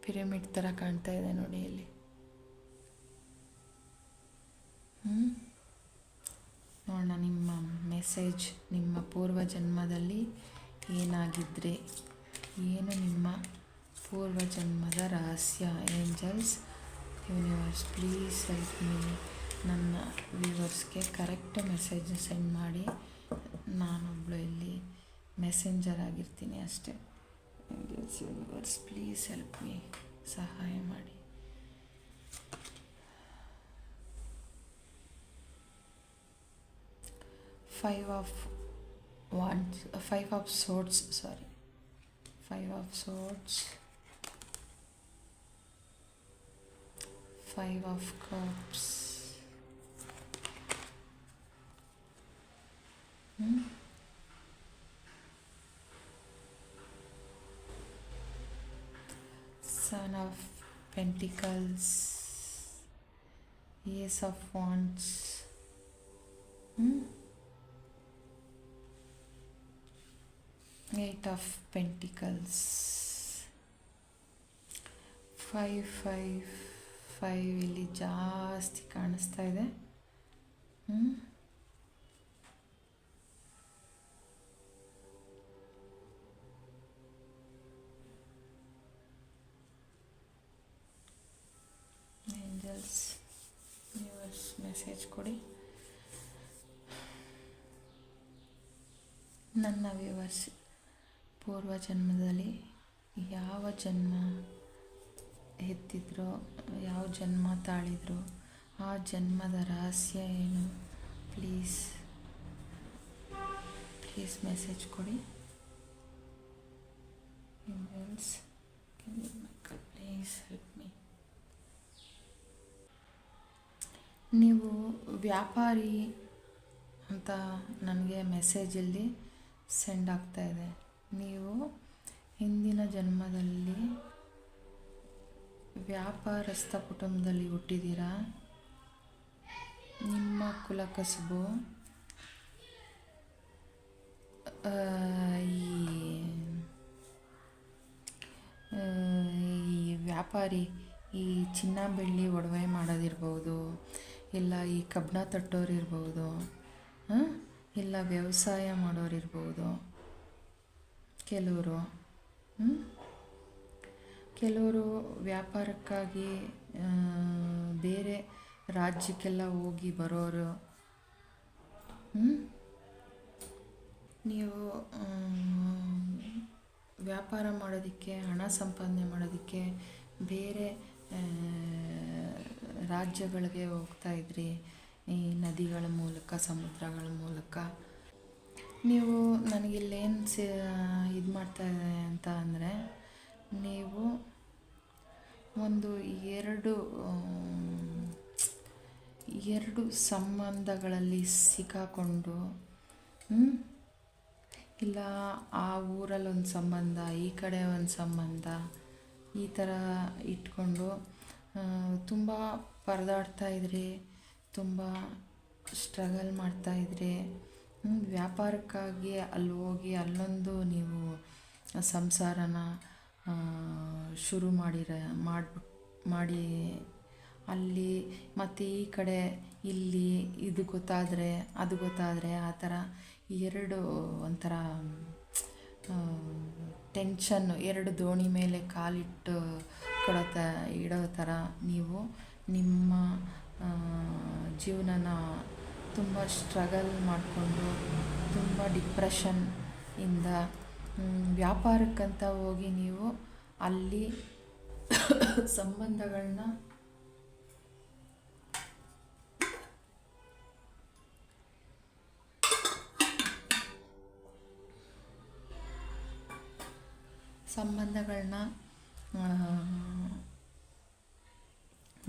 ಪಿರಮಿಡ್ ಥರ ಕಾಣ್ತಾ ಇದೆ ನೋಡಿ ಇಲ್ಲಿ. ನೋಡೋಣ ನಿಮ್ಮ ಮೆಸೇಜ್. ನಿಮ್ಮ ಪೂರ್ವ ಜನ್ಮದಲ್ಲಿ ಏನಾಗಿದ್ದರೆ ಏನು, ನಿಮ್ಮ ಪೂರ್ವ ಜನ್ಮದ ರಹಸ್ಯ. Angels, universe, please help me. ನನ್ನ ವ್ಯೂವರ್ಸ್ಗೆ ಕರೆಕ್ಟ್ ಮೆಸೇಜ್ ಸೆಂಡ್ ಮಾಡಿ. ನಾನೊಬ್ಬಳು ಇಲ್ಲಿ ಮೆಸೆಂಜರ್ ಆಗಿರ್ತೀನಿ ಅಷ್ಟೇ. Angels, universe, please help me. ಸಹಾಯ ಮಾಡಿ. Five of swords, sorry, 5 of swords, 5 of cups, Son of Pentacles, Ace of Wands, 8 of Pentacles, 5 ಇಲ್ಲಿ ಜಾಸ್ತಿ ಕಾಣಿಸ್ತಾ ಇದೆ. ಏಂಜಲ್ಸ್, ಯೂನಿವರ್ಸ್, ಮೆಸೇಜ್ ಕೊಡಿ. ನನ್ನ ವ್ಯೂವರ್ಸ್ ಪೂರ್ವ ಜನ್ಮದಲ್ಲಿ ಯಾವ ಜನ್ಮ ಎತ್ತಿದ್ರೋ, ಯಾವ ಜನ್ಮ ತಾಳಿದ್ರೋ ಆ ಜನ್ಮದ ರಹಸ್ಯ ಏನು, ಪ್ಲೀಸ್ ಮೆಸೇಜ್ ಕೊಡಿ. Please help me. ನೀವು ವ್ಯಾಪಾರಿ ಅಂತ ನನಗೆ ಮೆಸೇಜಲ್ಲಿ ಸೆಂಡ್ ಆಗ್ತಾ ಇದೆ. ನೀವು ಹಿಂದಿನ ಜನ್ಮದಲ್ಲಿ ವ್ಯಾಪಾರಸ್ಥ ಕುಟುಂಬದಲ್ಲಿ ಹುಟ್ಟಿದ್ದೀರಾ. ನಿಮ್ಮ ಕುಲಕಸುಬು ಈ ವ್ಯಾಪಾರಿ, ಈ ಚಿನ್ನ ಬೆಳ್ಳಿ ಒಡವೆ ಮಾಡೋದಿರ್ಬೋದು, ಇಲ್ಲ ಈ ಕಬ್ಬಣ ತಟ್ಟೋರಿರ್ಬೋದು, ಇಲ್ಲ ವ್ಯವಸಾಯ ಮಾಡೋರಿರ್ಬೋದು. ಕೆಲವರು ವ್ಯಾಪಾರಕ್ಕಾಗಿ ಬೇರೆ ರಾಜ್ಯಕ್ಕೆಲ್ಲ ಹೋಗಿ ಬರೋರು. ನೀವು ವ್ಯಾಪಾರ ಮಾಡೋದಕ್ಕೆ, ಹಣ ಸಂಪಾದನೆ ಮಾಡೋದಕ್ಕೆ ಬೇರೆ ರಾಜ್ಯಗಳಿಗೆ ಹೋಗ್ತಾಯಿದ್ರಿ, ಈ ನದಿಗಳ ಮೂಲಕ, ಸಮುದ್ರಗಳ ಮೂಲಕ. ನೀವು ನನಗಿಲ್ಲೇನು ಇದು ಮಾಡ್ತಾಯಿದೆ ಅಂತ ಅಂದರೆ, ನೀವು ಒಂದು ಎರಡು ಸಂಬಂಧಗಳಲ್ಲಿ ಸಿಕ್ಕಾಕೊಂಡು, ಇಲ್ಲ ಆ ಊರಲ್ಲಿ ಒಂದು ಸಂಬಂಧ, ಈ ಕಡೆ ಒಂದು ಸಂಬಂಧ, ಈ ಥರ ಇಟ್ಕೊಂಡು ತುಂಬ ಪರದಾಡ್ತಾಯಿದ್ರಿ, ತುಂಬ ಸ್ಟ್ರಗಲ್ ಮಾಡ್ತಾಯಿದ್ರಿ. ವ್ಯಾಪಾರಕ್ಕಾಗಿ ಅಲ್ಲಿ ಹೋಗಿ ಅಲ್ಲೊಂದು ನೀವು ಸಂಸಾರನ ಶುರು ಮಾಡಿ ಅಲ್ಲಿ ಮತ್ತು ಈ ಕಡೆ ಇಲ್ಲಿ ಇದು ಗೊತ್ತಾದರೆ ಅದು ಗೊತ್ತಾದರೆ ಆ ಥರ ಎರಡು ಒಂಥರ ಟೆನ್ಷನ್ನು, ಎರಡು ದೋಣಿ ಮೇಲೆ ಕಾಲಿಟ್ಟು ಇಡೋ ಥರ ನೀವು ನಿಮ್ಮ ಜೀವನನ ತುಂಬ ಸ್ಟ್ರಗಲ್ ಮಾಡಿಕೊಂಡು ತುಂಬ ಡಿಪ್ರೆಷನ್ ಇಂದ ವ್ಯಾಪಾರಕ್ಕಂತ ಹೋಗಿ ನೀವು ಅಲ್ಲಿ ಸಂಬಂಧಗಳನ್ನ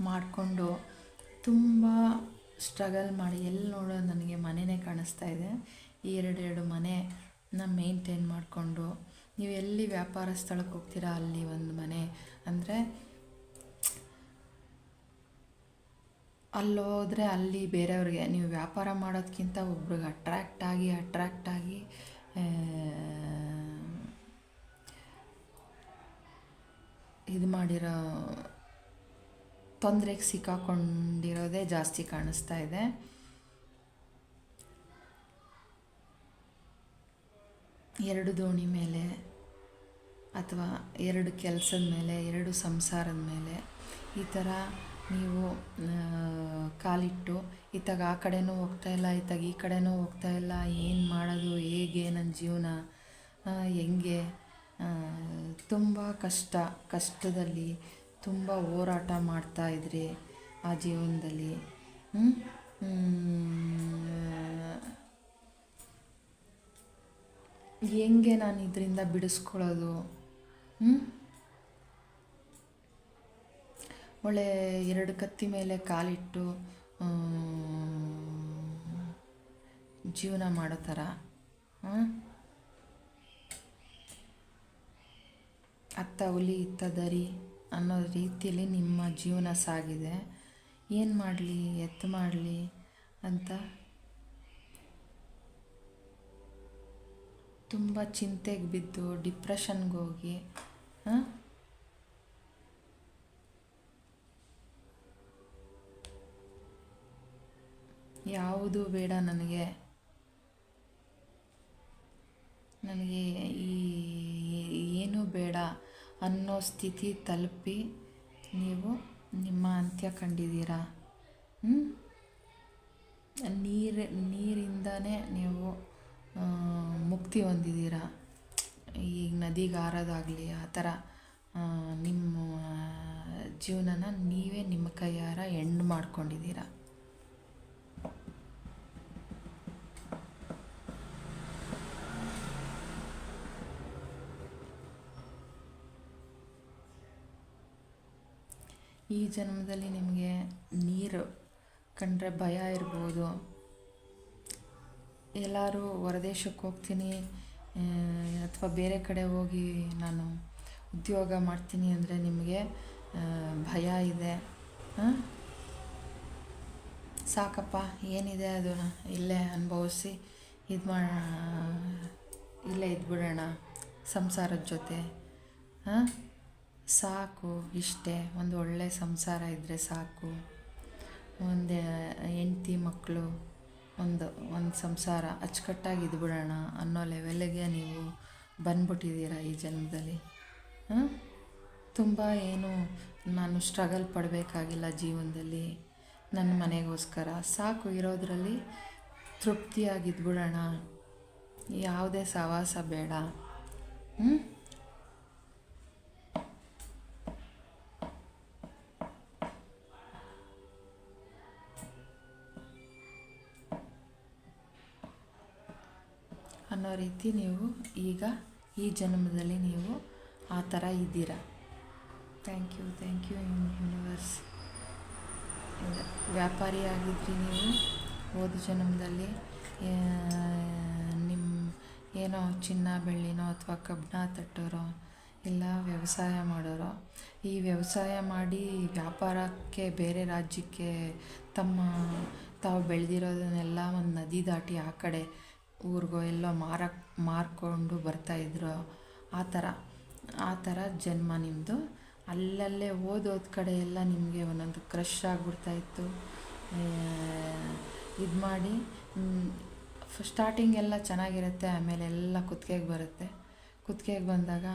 ಮಾಡಿಕೊಂಡು ತುಂಬ ಸ್ಟ್ರಗಲ್ ಮಾಡಿ, ಎಲ್ಲಿ ನೋಡೋ ನನಗೆ ಮನೆಯೇ ಕಾಣಿಸ್ತಾ ಇದೆ, ಈ ಎರಡೆರಡು ಮನೆನ ಮೇಂಟೈನ್ ಮಾಡಿಕೊಂಡು ನೀವು ಎಲ್ಲಿ ವ್ಯಾಪಾರ ಸ್ಥಳಕ್ಕೆ ಹೋಗ್ತೀರಾ ಅಲ್ಲಿ ಒಂದು ಮನೆ ಅಂದರೆ ಅಲ್ಲೋದ್ರೆ ಅಲ್ಲಿ ಬೇರೆಯವ್ರಿಗೆ ನೀವು ವ್ಯಾಪಾರ ಮಾಡೋದಕ್ಕಿಂತ ಒಬ್ರಿಗೆ ಅಟ್ರ್ಯಾಕ್ಟ್ ಆಗಿ ಇದು ಮಾಡಿರೋ ತೊಂದರೆಗೆ ಸಿಕ್ಕಾಕೊಂಡಿರೋದೇ ಜಾಸ್ತಿ ಕಾಣಿಸ್ತಾ ಇದೆ. ಎರಡು ದೋಣಿ ಮೇಲೆ ಅಥವಾ ಎರಡು ಕೆಲಸದ ಮೇಲೆ, ಎರಡು ಸಂಸಾರದ ಮೇಲೆ ಈ ಥರ ನೀವು ಕಾಲಿಟ್ಟು ಇತ್ತಾಗ ಆ ಕಡೆನೂ ಹೋಗ್ತಾಯಿಲ್ಲ, ಇತ್ತಾಗ ಈ ಕಡೆನೂ ಹೋಗ್ತಾಯಿಲ್ಲ, ಏನು ಮಾಡೋದು, ಹೇಗೆ ನನ್ನ ಜೀವನ ಹೆಂಗೆ, ತುಂಬ ಕಷ್ಟದಲ್ಲಿ ತುಂಬ ಹೋರಾಟ ಮಾಡ್ತಾಯಿದ್ರಿ ಆ ಜೀವನದಲ್ಲಿ. ಹೆಂಗೆ ನಾನು ಇದರಿಂದ ಬಿಡಿಸ್ಕೊಳ್ಳೋದು, ಒಳ್ಳೆ ಎರಡು ಕತ್ತಿ ಮೇಲೆ ಕಾಲಿಟ್ಟು ಜೀವನ ಮಾಡೋ ಥರ ಅತ್ತ ಹುಲಿ ಇತ್ತ ದರಿ ಅನ್ನೋ ರೀತಿಯಲ್ಲಿ ನಿಮ್ಮ ಜೀವನ ಸಾಗಿದೆ. ಏನು ಮಾಡಲಿ, ಎತ್ತು ಮಾಡಲಿ ಅಂತ ತುಂಬ ಚಿಂತೆಗೆ ಬಿದ್ದು ಡಿಪ್ರೆಷನ್ಗೆ ಹೋಗಿ ಯಾವುದು ಬೇಡ ನನಗೆ ಏನೂ ಬೇಡ ಅನ್ನೋ ಸ್ಥಿತಿ ತಲುಪಿ ನೀವು ನಿಮ್ಮ ಅಂತ್ಯ ಕಂಡಿದ್ದೀರಾ. ನೀರಿಂದನೇ ನೀವು ಮುಕ್ತಿ ಹೊಂದಿದ್ದೀರಾ. ಈಗ ನದಿಗೆ ಹಾರೋದಾಗಲಿ ಆ ಥರ ನಿಮ್ಮ ಜೀವನನ ನೀವೇ ನಿಮ್ಮ ಕೈಯಾರ ಎಂಡ್ ಮಾಡ್ಕೊಂಡಿದ್ದೀರಾ. ಈ ಜನ್ಮದಲ್ಲಿ ನಿಮಗೆ ನೀರು ಕಂಡ್ರೆ ಭಯ ಇರ್ಬೋದು. ಎಲ್ಲರೂ ಹೊರದೇಶಕ್ಕೆ ಹೋಗ್ತೀನಿ ಅಥವಾ ಬೇರೆ ಕಡೆ ಹೋಗಿ ನಾನು ಉದ್ಯೋಗ ಮಾಡ್ತೀನಿ ಅಂದರೆ ನಿಮಗೆ ಭಯ ಇದೆ. ಸಾಕಪ್ಪ, ಏನಿದೆ ಅದನ್ನು ಇಲ್ಲೇ ಅನುಭವಿಸಿ ಇಲ್ಲೇ ಇದ್ಬಿಡೋಣ ಸಂಸಾರದ ಜೊತೆ, ಸಾಕು, ಇಷ್ಟೇ, ಒಂದು ಒಳ್ಳೆಯ ಸಂಸಾರ ಇದ್ದರೆ ಸಾಕು, ಒಂದು ಹೆಂಡ್ತಿ ಮಕ್ಕಳು, ಒಂದು ಸಂಸಾರ ಅಚ್ಚುಕಟ್ಟಾಗಿ ಇದ್ಬಿಡೋಣ ಅನ್ನೋ ಲೆವೆಲ್ಗೆ ನೀವು ಬಂದ್ಬಿಟ್ಟಿದ್ದೀರಾ ಈ ಜನ್ಮದಲ್ಲಿ. ತುಂಬ ಏನು ನಾನು ಸ್ಟ್ರಗಲ್ ಪಡಬೇಕಾಗಿಲ್ಲ ಜೀವನದಲ್ಲಿ. ನನ್ನ ಮನೆಗೋಸ್ಕರ ಸಾಕು, ಇರೋದರಲ್ಲಿ ತೃಪ್ತಿಯಾಗಿದ್ಬಿಡೋಣ, ಯಾವುದೇ ಸಹವಾಸ ಬೇಡ. ಅನ್ನೋ ರೀತಿ ನೀವು ಈಗ ಈ ಜನ್ಮದಲ್ಲಿ ನೀವು ಆ ಥರ ಇದ್ದೀರಾ. Thank you universe. ವ್ಯಾಪಾರಿ ಆಗಿದ್ರಿ ನೀವು ಹೋದ ಜನ್ಮದಲ್ಲಿ, ನಿಮ್ಮ ಏನೋ ಚಿನ್ನ ಬೆಳ್ಳಿನೋ ಅಥವಾ ಕಬ್ಬಣ ತಟ್ಟೋರೋ ಇಲ್ಲ ವ್ಯವಸಾಯ ಮಾಡೋರೋ, ಈ ವ್ಯವಸಾಯ ಮಾಡಿ ವ್ಯಾಪಾರಕ್ಕೆ ಬೇರೆ ರಾಜ್ಯಕ್ಕೆ ತಾವು ಬೆಳೆದಿರೋದನ್ನೆಲ್ಲ ಒಂದು ನದಿ ದಾಟಿ ಆ ಕಡೆ ಊರಿಗೋ ಎಲ್ಲೋ ಮಾರ್ಕೊಂಡು ಬರ್ತಾಯಿದ್ರು. ಆ ಥರ ಆ ಥರ ಜನ್ಮ ನಿಮ್ಮದು. ಅಲ್ಲಲ್ಲೇ ಓದೋದ ಕಡೆ ಎಲ್ಲ ನಿಮಗೆ ಒಂದೊಂದು ಕ್ರಶ್ ಆಗಿಬಿಡ್ತಾಯಿತ್ತು. ಇದು ಮಾಡಿ ಸ್ಟಾರ್ಟಿಂಗ್ ಎಲ್ಲ ಚೆನ್ನಾಗಿರುತ್ತೆ, ಆಮೇಲೆ ಎಲ್ಲ ಕುತ್ತಿಗೆಗೆ ಬರುತ್ತೆ. ಕುತ್ತಿಗೆಗೆ ಬಂದಾಗ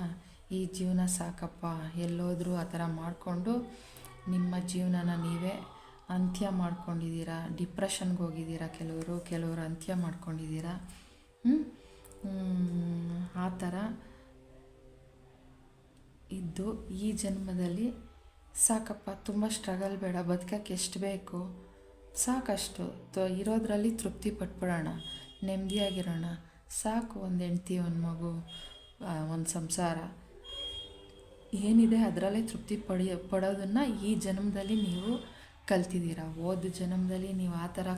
ಈ ಜೀವನ ಸಾಕಪ್ಪ, ಎಲ್ಲೋದ್ರೂ ಆ ಥರ ಮಾಡಿಕೊಂಡು ನಿಮ್ಮ ಜೀವನನ ನೀವೇ ಅಂತ್ಯ ಮಾಡ್ಕೊಂಡಿದ್ದೀರಾ. ಡಿಪ್ರೆಷನ್ಗೆ ಹೋಗಿದ್ದೀರಾ ಕೆಲವರು ಅಂತ್ಯ ಮಾಡ್ಕೊಂಡಿದ್ದೀರಾ. ಆ ಥರ ಇದ್ದು ಈ ಜನ್ಮದಲ್ಲಿ ಸಾಕಪ್ಪ, ತುಂಬ ಸ್ಟ್ರಗಲ್ ಬೇಡ, ಬದುಕಕ್ಕೆ ಎಷ್ಟು ಬೇಕು ಸಾಕಷ್ಟು ಇರೋದ್ರಲ್ಲಿ ತೃಪ್ತಿ ಪಟ್ಬಿಡೋಣ, ನೆಮ್ಮದಿಯಾಗಿರೋಣ ಸಾಕು. ಒಂದು ಹೆಂಡ್ತಿ, ಒಂದು ಮಗು, ಒಂದು ಸಂಸಾರ ಏನಿದೆ ಅದರಲ್ಲೇ ತೃಪ್ತಿ ಪಡೋದನ್ನು ಈ ಜನ್ಮದಲ್ಲಿ ನೀವು ಕಲ್ತಿದ್ದೀರಾ. ಹೋದ ಜನ್ಮದಲ್ಲಿ ನೀವು ಆ ಥರ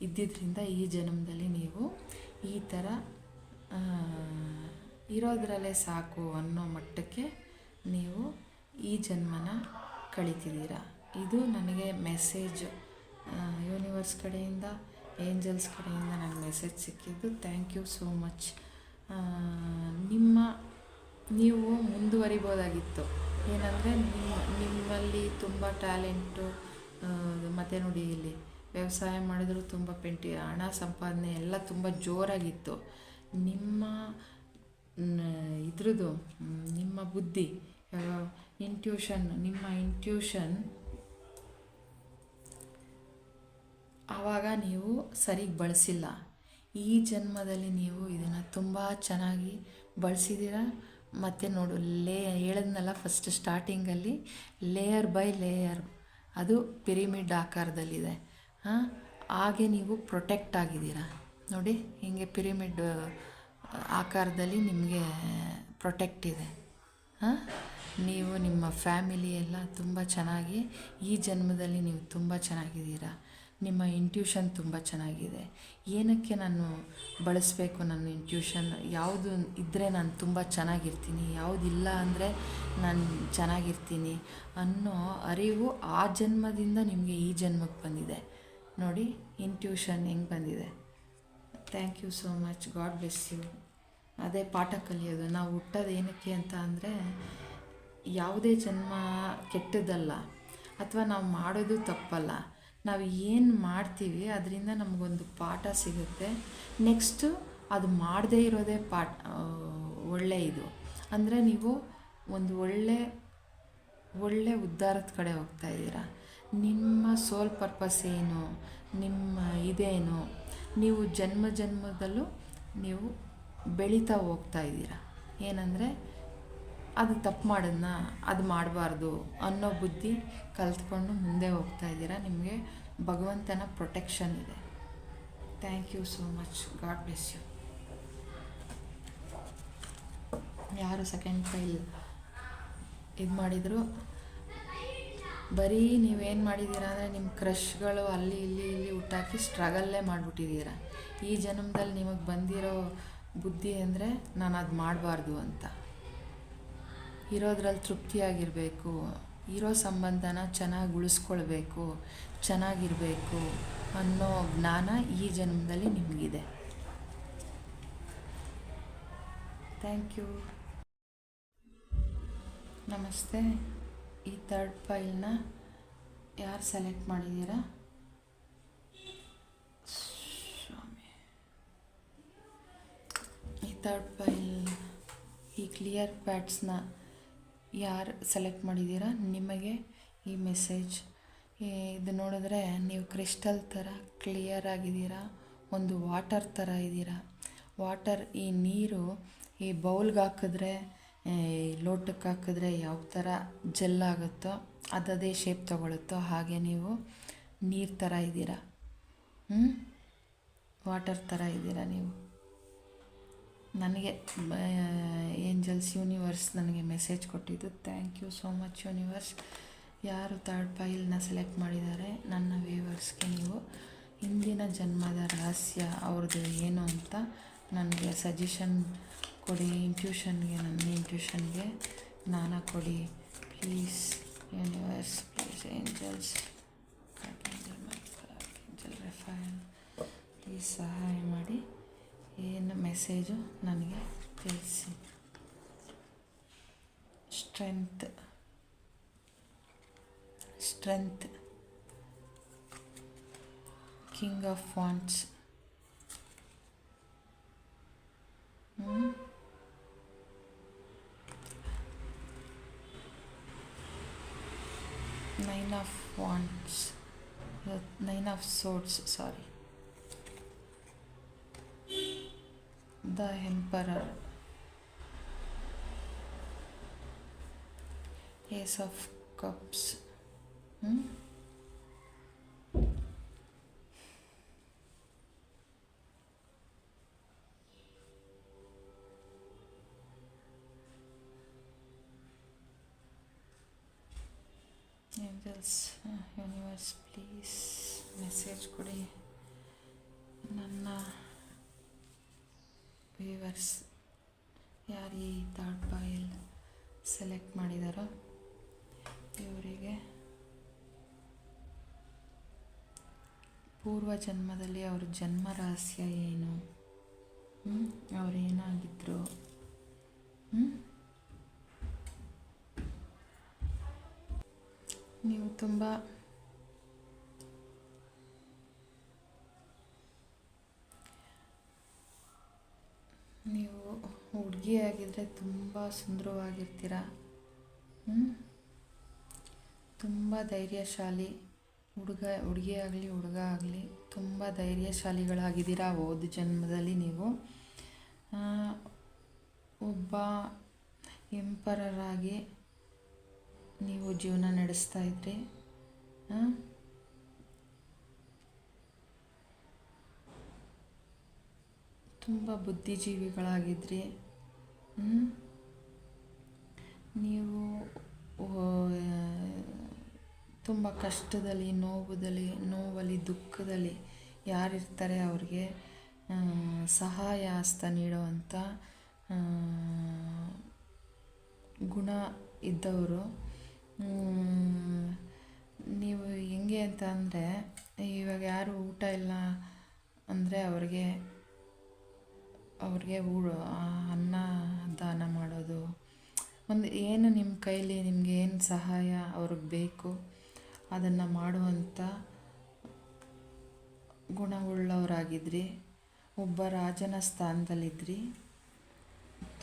ಇದ್ದಿದ್ದರಿಂದ ಈ ಜನ್ಮದಲ್ಲಿ ನೀವು ಈ ಥರ ಇರೋದ್ರಲ್ಲೇ ಸಾಕು ಅನ್ನೋ ಮಟ್ಟಕ್ಕೆ ನೀವು ಈ ಜನ್ಮನ ಕಳೀತಿದ್ದೀರಾ. ಇದು ನನಗೆ ಮೆಸೇಜು ಯೂನಿವರ್ಸ್ ಕಡೆಯಿಂದ, ಏಂಜಲ್ಸ್ ಕಡೆಯಿಂದ ನನಗೆ ಮೆಸೇಜ್ ಸಿಕ್ಕಿದ್ದು. Thank you so much. ನೀವು ಮುಂದುವರಿಬೋದಾಗಿತ್ತು. ಏನಂದರೆ ನಿಮ್ಮಲ್ಲಿ ತುಂಬ ಟ್ಯಾಲೆಂಟು, ಮತ್ತು ನೋಡಿ ಇಲ್ಲಿ ವ್ಯವಸಾಯ ಮಾಡಿದ್ರು ತುಂಬ ಹಣ ಸಂಪಾದನೆ ಎಲ್ಲ ತುಂಬ ಜೋರಾಗಿತ್ತು. ನಿಮ್ಮ ಬುದ್ಧಿ, ನಿಮ್ಮ ಇಂಟ್ಯೂಷನ್ ಆವಾಗ ನೀವು ಸರಿಗೆ ಬಳಸಿಲ್ಲ. ಈ ಜನ್ಮದಲ್ಲಿ ನೀವು ಇದನ್ನು ತುಂಬ ಚೆನ್ನಾಗಿ ಬಳಸಿದ್ದೀರ. ಮತ್ತು ನೋಡು, ಹೇಳಿದ್ನಲ್ಲ ಫಸ್ಟ್ ಸ್ಟಾರ್ಟಿಂಗಲ್ಲಿ, ಲೇಯರ್ ಬೈ ಲೇಯರ್ ಅದು ಪಿರಿಮಿಡ್ ಆಕಾರದಲ್ಲಿದೆ. ಹಾಗೆ ನೀವು ಪ್ರೊಟೆಕ್ಟ್ ಆಗಿದ್ದೀರ ನೋಡಿ, ಹಿಂಗೆ ಪಿರಿಮಿಡ್ ಆಕಾರದಲ್ಲಿ ನಿಮಗೆ ಪ್ರೊಟೆಕ್ಟ್ ಇದೆ. ನೀವು ನಿಮ್ಮ ಫ್ಯಾಮಿಲಿ ಎಲ್ಲ ತುಂಬ ಚೆನ್ನಾಗಿ ಈ ಜನ್ಮದಲ್ಲಿ ನೀವು ತುಂಬ ಚೆನ್ನಾಗಿದ್ದೀರಾ. ನಿಮ್ಮ ಇಂಟ್ಯೂಷನ್ ತುಂಬ ಚೆನ್ನಾಗಿದೆ. ಏನಕ್ಕೆ ನಾನು ಬಳಸಬೇಕು ನನ್ನ ಇಂಟ್ಯೂಷನ್, ಯಾವುದು ಇದ್ದರೆ ನಾನು ತುಂಬ ಚೆನ್ನಾಗಿರ್ತೀನಿ, ಯಾವುದಿಲ್ಲ ಅಂದರೆ ನಾನು ಚೆನ್ನಾಗಿರ್ತೀನಿ ಅನ್ನೋ ಅರಿವು ಆ ಜನ್ಮದಿಂದ ನಿಮಗೆ ಈ ಜನ್ಮಕ್ಕೆ ಬಂದಿದೆ. ನೋಡಿ ಇಂಟ್ಯೂಷನ್ ಹೆಂಗೆ ಬಂದಿದೆ. Thank you so much. God bless you. ಅದೇ ಪಾಠ ಕಲಿಯೋದು. ನಾವು ಹುಟ್ಟೋದು ಏನಕ್ಕೆ ಅಂತ ಅಂದರೆ, ಯಾವುದೇ ಜನ್ಮ ಕೆಟ್ಟದ್ದಲ್ಲ, ಅಥವಾ ನಾವು ಮಾಡೋದು ತಪ್ಪಲ್ಲ. ನಾವು ಏನು ಮಾಡ್ತೀವಿ ಅದರಿಂದ ನಮಗೊಂದು ಪಾಠ ಸಿಗುತ್ತೆ. ನೆಕ್ಸ್ಟು ಅದು ಮಾಡದೇ ಇರೋದೇ ಒಳ್ಳೆಯದು. ಅಂದರೆ ನೀವು ಒಂದು ಒಳ್ಳೆ ಉದ್ಧಾರದ ಕಡೆ ಹೋಗ್ತಾಯಿದ್ದೀರಾ. ನಿಮ್ಮ ಸೋಲ್ ಪರ್ಪಸ್ ಏನು, ನಿಮ್ಮ ಇದೇನು, ನೀವು ಜನ್ಮದಲ್ಲೂ ನೀವು ಬೆಳೀತಾ ಹೋಗ್ತಾ ಇದ್ದೀರಾ. ಏನಂದರೆ ಅದು ತಪ್ಪು ಮಾಡೋದನ್ನ ಅದು ಮಾಡಬಾರ್ದು ಅನ್ನೋ ಬುದ್ಧಿ ಕಲ್ತ್ಕೊಂಡು ಮುಂದೆ ಹೋಗ್ತಾ ಇದ್ದೀರಾ. ನಿಮಗೆ ಭಗವಂತನ ಪ್ರೊಟೆಕ್ಷನ್ ಇದೆ. Thank you so much. God bless you. ಯಾರು ಸೆಕೆಂಡ್ ಫೈಲ್ ಇದು ಮಾಡಿದರು, ಬರೀ ನೀವೇನು ಮಾಡಿದ್ದೀರಾ ಅಂದರೆ ನಿಮ್ಮ ಕ್ರಶ್ಗಳು ಅಲ್ಲಿ ಇಲ್ಲಿ ಹುಟ್ಟಾಕಿ ಸ್ಟ್ರಗಲ್ಲೇ ಮಾಡಿಬಿಟ್ಟಿದ್ದೀರಾ. ಈ ಜನ್ಮದಲ್ಲಿ ನಿಮಗೆ ಬಂದಿರೋ ಬುದ್ಧಿ ಅಂದರೆ ನಾನು ಅದು ಮಾಡಬಾರ್ದು ಅಂತ. ಇರೋದ್ರಲ್ಲಿ ತೃಪ್ತಿಯಾಗಿರಬೇಕು, ಇರೋ ಸಂಬಂಧನ ಚೆನ್ನಾಗಿ ಉಳಿಸ್ಕೊಳ್ಬೇಕು, ಚೆನ್ನಾಗಿರಬೇಕು ಅನ್ನೋ ಜ್ಞಾನ ಈ ಜನ್ಮದಲ್ಲಿ ನಿಮಗಿದೆ. Thank you. ನಮಸ್ತೆ. ಈ ಥರ್ಡ್ ಫೈಲ್ನ ಯಾರು ಸೆಲೆಕ್ಟ್ ಮಾಡಿದ್ದೀರಾ? ಈ ಥರ್ಡ್ ಫೈಲ್, ಈ ಕ್ಲಿಯರ್ ಪ್ಯಾಡ್ಸ್ನ ಯಾರು ಸೆಲೆಕ್ಟ್ ಮಾಡಿದ್ದೀರಾ, ನಿಮಗೆ ಈ ಮೆಸೇಜ್. ಇದು ನೋಡಿದ್ರೆ ನೀವು ಕ್ರಿಸ್ಟಲ್ ಥರ ಕ್ಲಿಯರ್ ಆಗಿದ್ದೀರಾ, ಒಂದು ವಾಟರ್ ಥರ ಇದ್ದೀರಾ. ವಾಟರ್, ಈ ನೀರು ಈ ಬೌಲ್ಗೆ ಹಾಕಿದ್ರೆ, ಲೋಟಕ್ಕೆ ಹಾಕಿದ್ರೆ ಯಾವ ಥರ ಜೆಲ್ಲಾಗುತ್ತೋ ಅದೇ ಶೇಪ್ ತೊಗೊಳುತ್ತೋ ಹಾಗೆ ನೀವು ನೀರು ಥರ ಇದ್ದೀರಾ. ವಾಟರ್ ಥರ ಇದ್ದೀರಾ ನೀವು. ನನಗೆ ಏಂಜಲ್ಸ್ ಯೂನಿವರ್ಸ್ ನನಗೆ ಮೆಸೇಜ್ ಕೊಟ್ಟಿದ್ದು. Thank you so much universe. ಯಾರು ಥರ್ಡ್ ಫೈಲ್ನ ಸೆಲೆಕ್ಟ್ ಮಾಡಿದ್ದಾರೆ ನನ್ನ ವ್ಯೂವರ್ಸ್ಗೆ ನೀವು ಹಿಂದಿನ ಜನ್ಮದ ರಹಸ್ಯ ಅವ್ರದ್ದು ಏನು ಅಂತ ನನಗೆ ಸಜೆಷನ್ ಕೊಡಿ. ನನ್ನ ಇಂಟ್ಯೂಷನ್ಗೆ ಜ್ಞಾನ ಕೊಡಿ please universe. Please angels, angel Raphael, please ಸಹಾಯ ಮಾಡಿ. ಏನು ಮೆಸೇಜು ನನಗೆ ತಿಳಿಸಿ. Strength, king of wands, nine of wands, nine of swords, sorry, the emperor, ace of cups, angels, universe please message ಕೊಡಿ ನನ್ನ ವ್ಯೂವರ್ಸ್. ಯಾರು ಈ ಥರ್ಡ್ ಪಾಯಿಲ್ ಸೆಲೆಕ್ಟ್ ಮಾಡಿದಾರೋ ಇವರಿಗೆ ಪೂರ್ವ ಜನ್ಮದಲ್ಲಿ ಅವ್ರ ಜನ್ಮ ರಹಸ್ಯ ಏನು, ಅವರೇನಾಗಿದ್ರು, ನೀವು ತುಂಬ ಹುಡುಗಿಯಾಗಿದ್ದರೆ ತುಂಬ ಸುಂದರವಾಗಿರ್ತೀರ, ತುಂಬ ಧೈರ್ಯಶಾಲಿ, ಹುಡುಗಿ ಆಗಲಿ ಹುಡುಗ ಆಗಲಿ ತುಂಬ ಧೈರ್ಯಶಾಲಿಗಳಾಗಿದ್ದೀರಾ. ಹೋದ ಜನ್ಮದಲ್ಲಿ ನೀವು ಒಬ್ಬ ಎಂಪರರ್ ಆಗಿ ನೀವು ಜೀವನ ನಡೆಸ್ತಾ ಇದ್ರಿ. ತುಂಬ ಬುದ್ಧಿಜೀವಿಗಳಾಗಿದ್ರಿ. ನೀವು ತುಂಬ ಕಷ್ಟದಲ್ಲಿ, ನೋವಲ್ಲಿ, ದುಃಖದಲ್ಲಿ ಯಾರಿರ್ತಾರೆ ಅವ್ರಿಗೆ ಸಹಾಯ ಹಸ್ತ ನೀಡುವಂಥ ಗುಣ ಇದ್ದವರು. ನೀವು ಹೆಂಗೆ ಅಂತ ಅಂದರೆ, ಇವಾಗ ಯಾರು ಊಟ ಇಲ್ಲ ಅಂದರೆ ಅವ್ರಿಗೆ ಅನ್ನ ದಾನ ಮಾಡೋದು, ಒಂದು ಏನು ನಿಮ್ಮ ಕೈಲಿ ನಿಮಗೆ ಏನು ಸಹಾಯ ಅವ್ರಿಗೆ ಬೇಕು ಅದನ್ನು ಮಾಡುವಂಥ ಗುಣವುಳ್ಳವರಾಗಿದ್ರಿ. ಒಬ್ಬ ರಾಜನ ಸ್ಥಾನದಲ್ಲಿದ್ರಿ.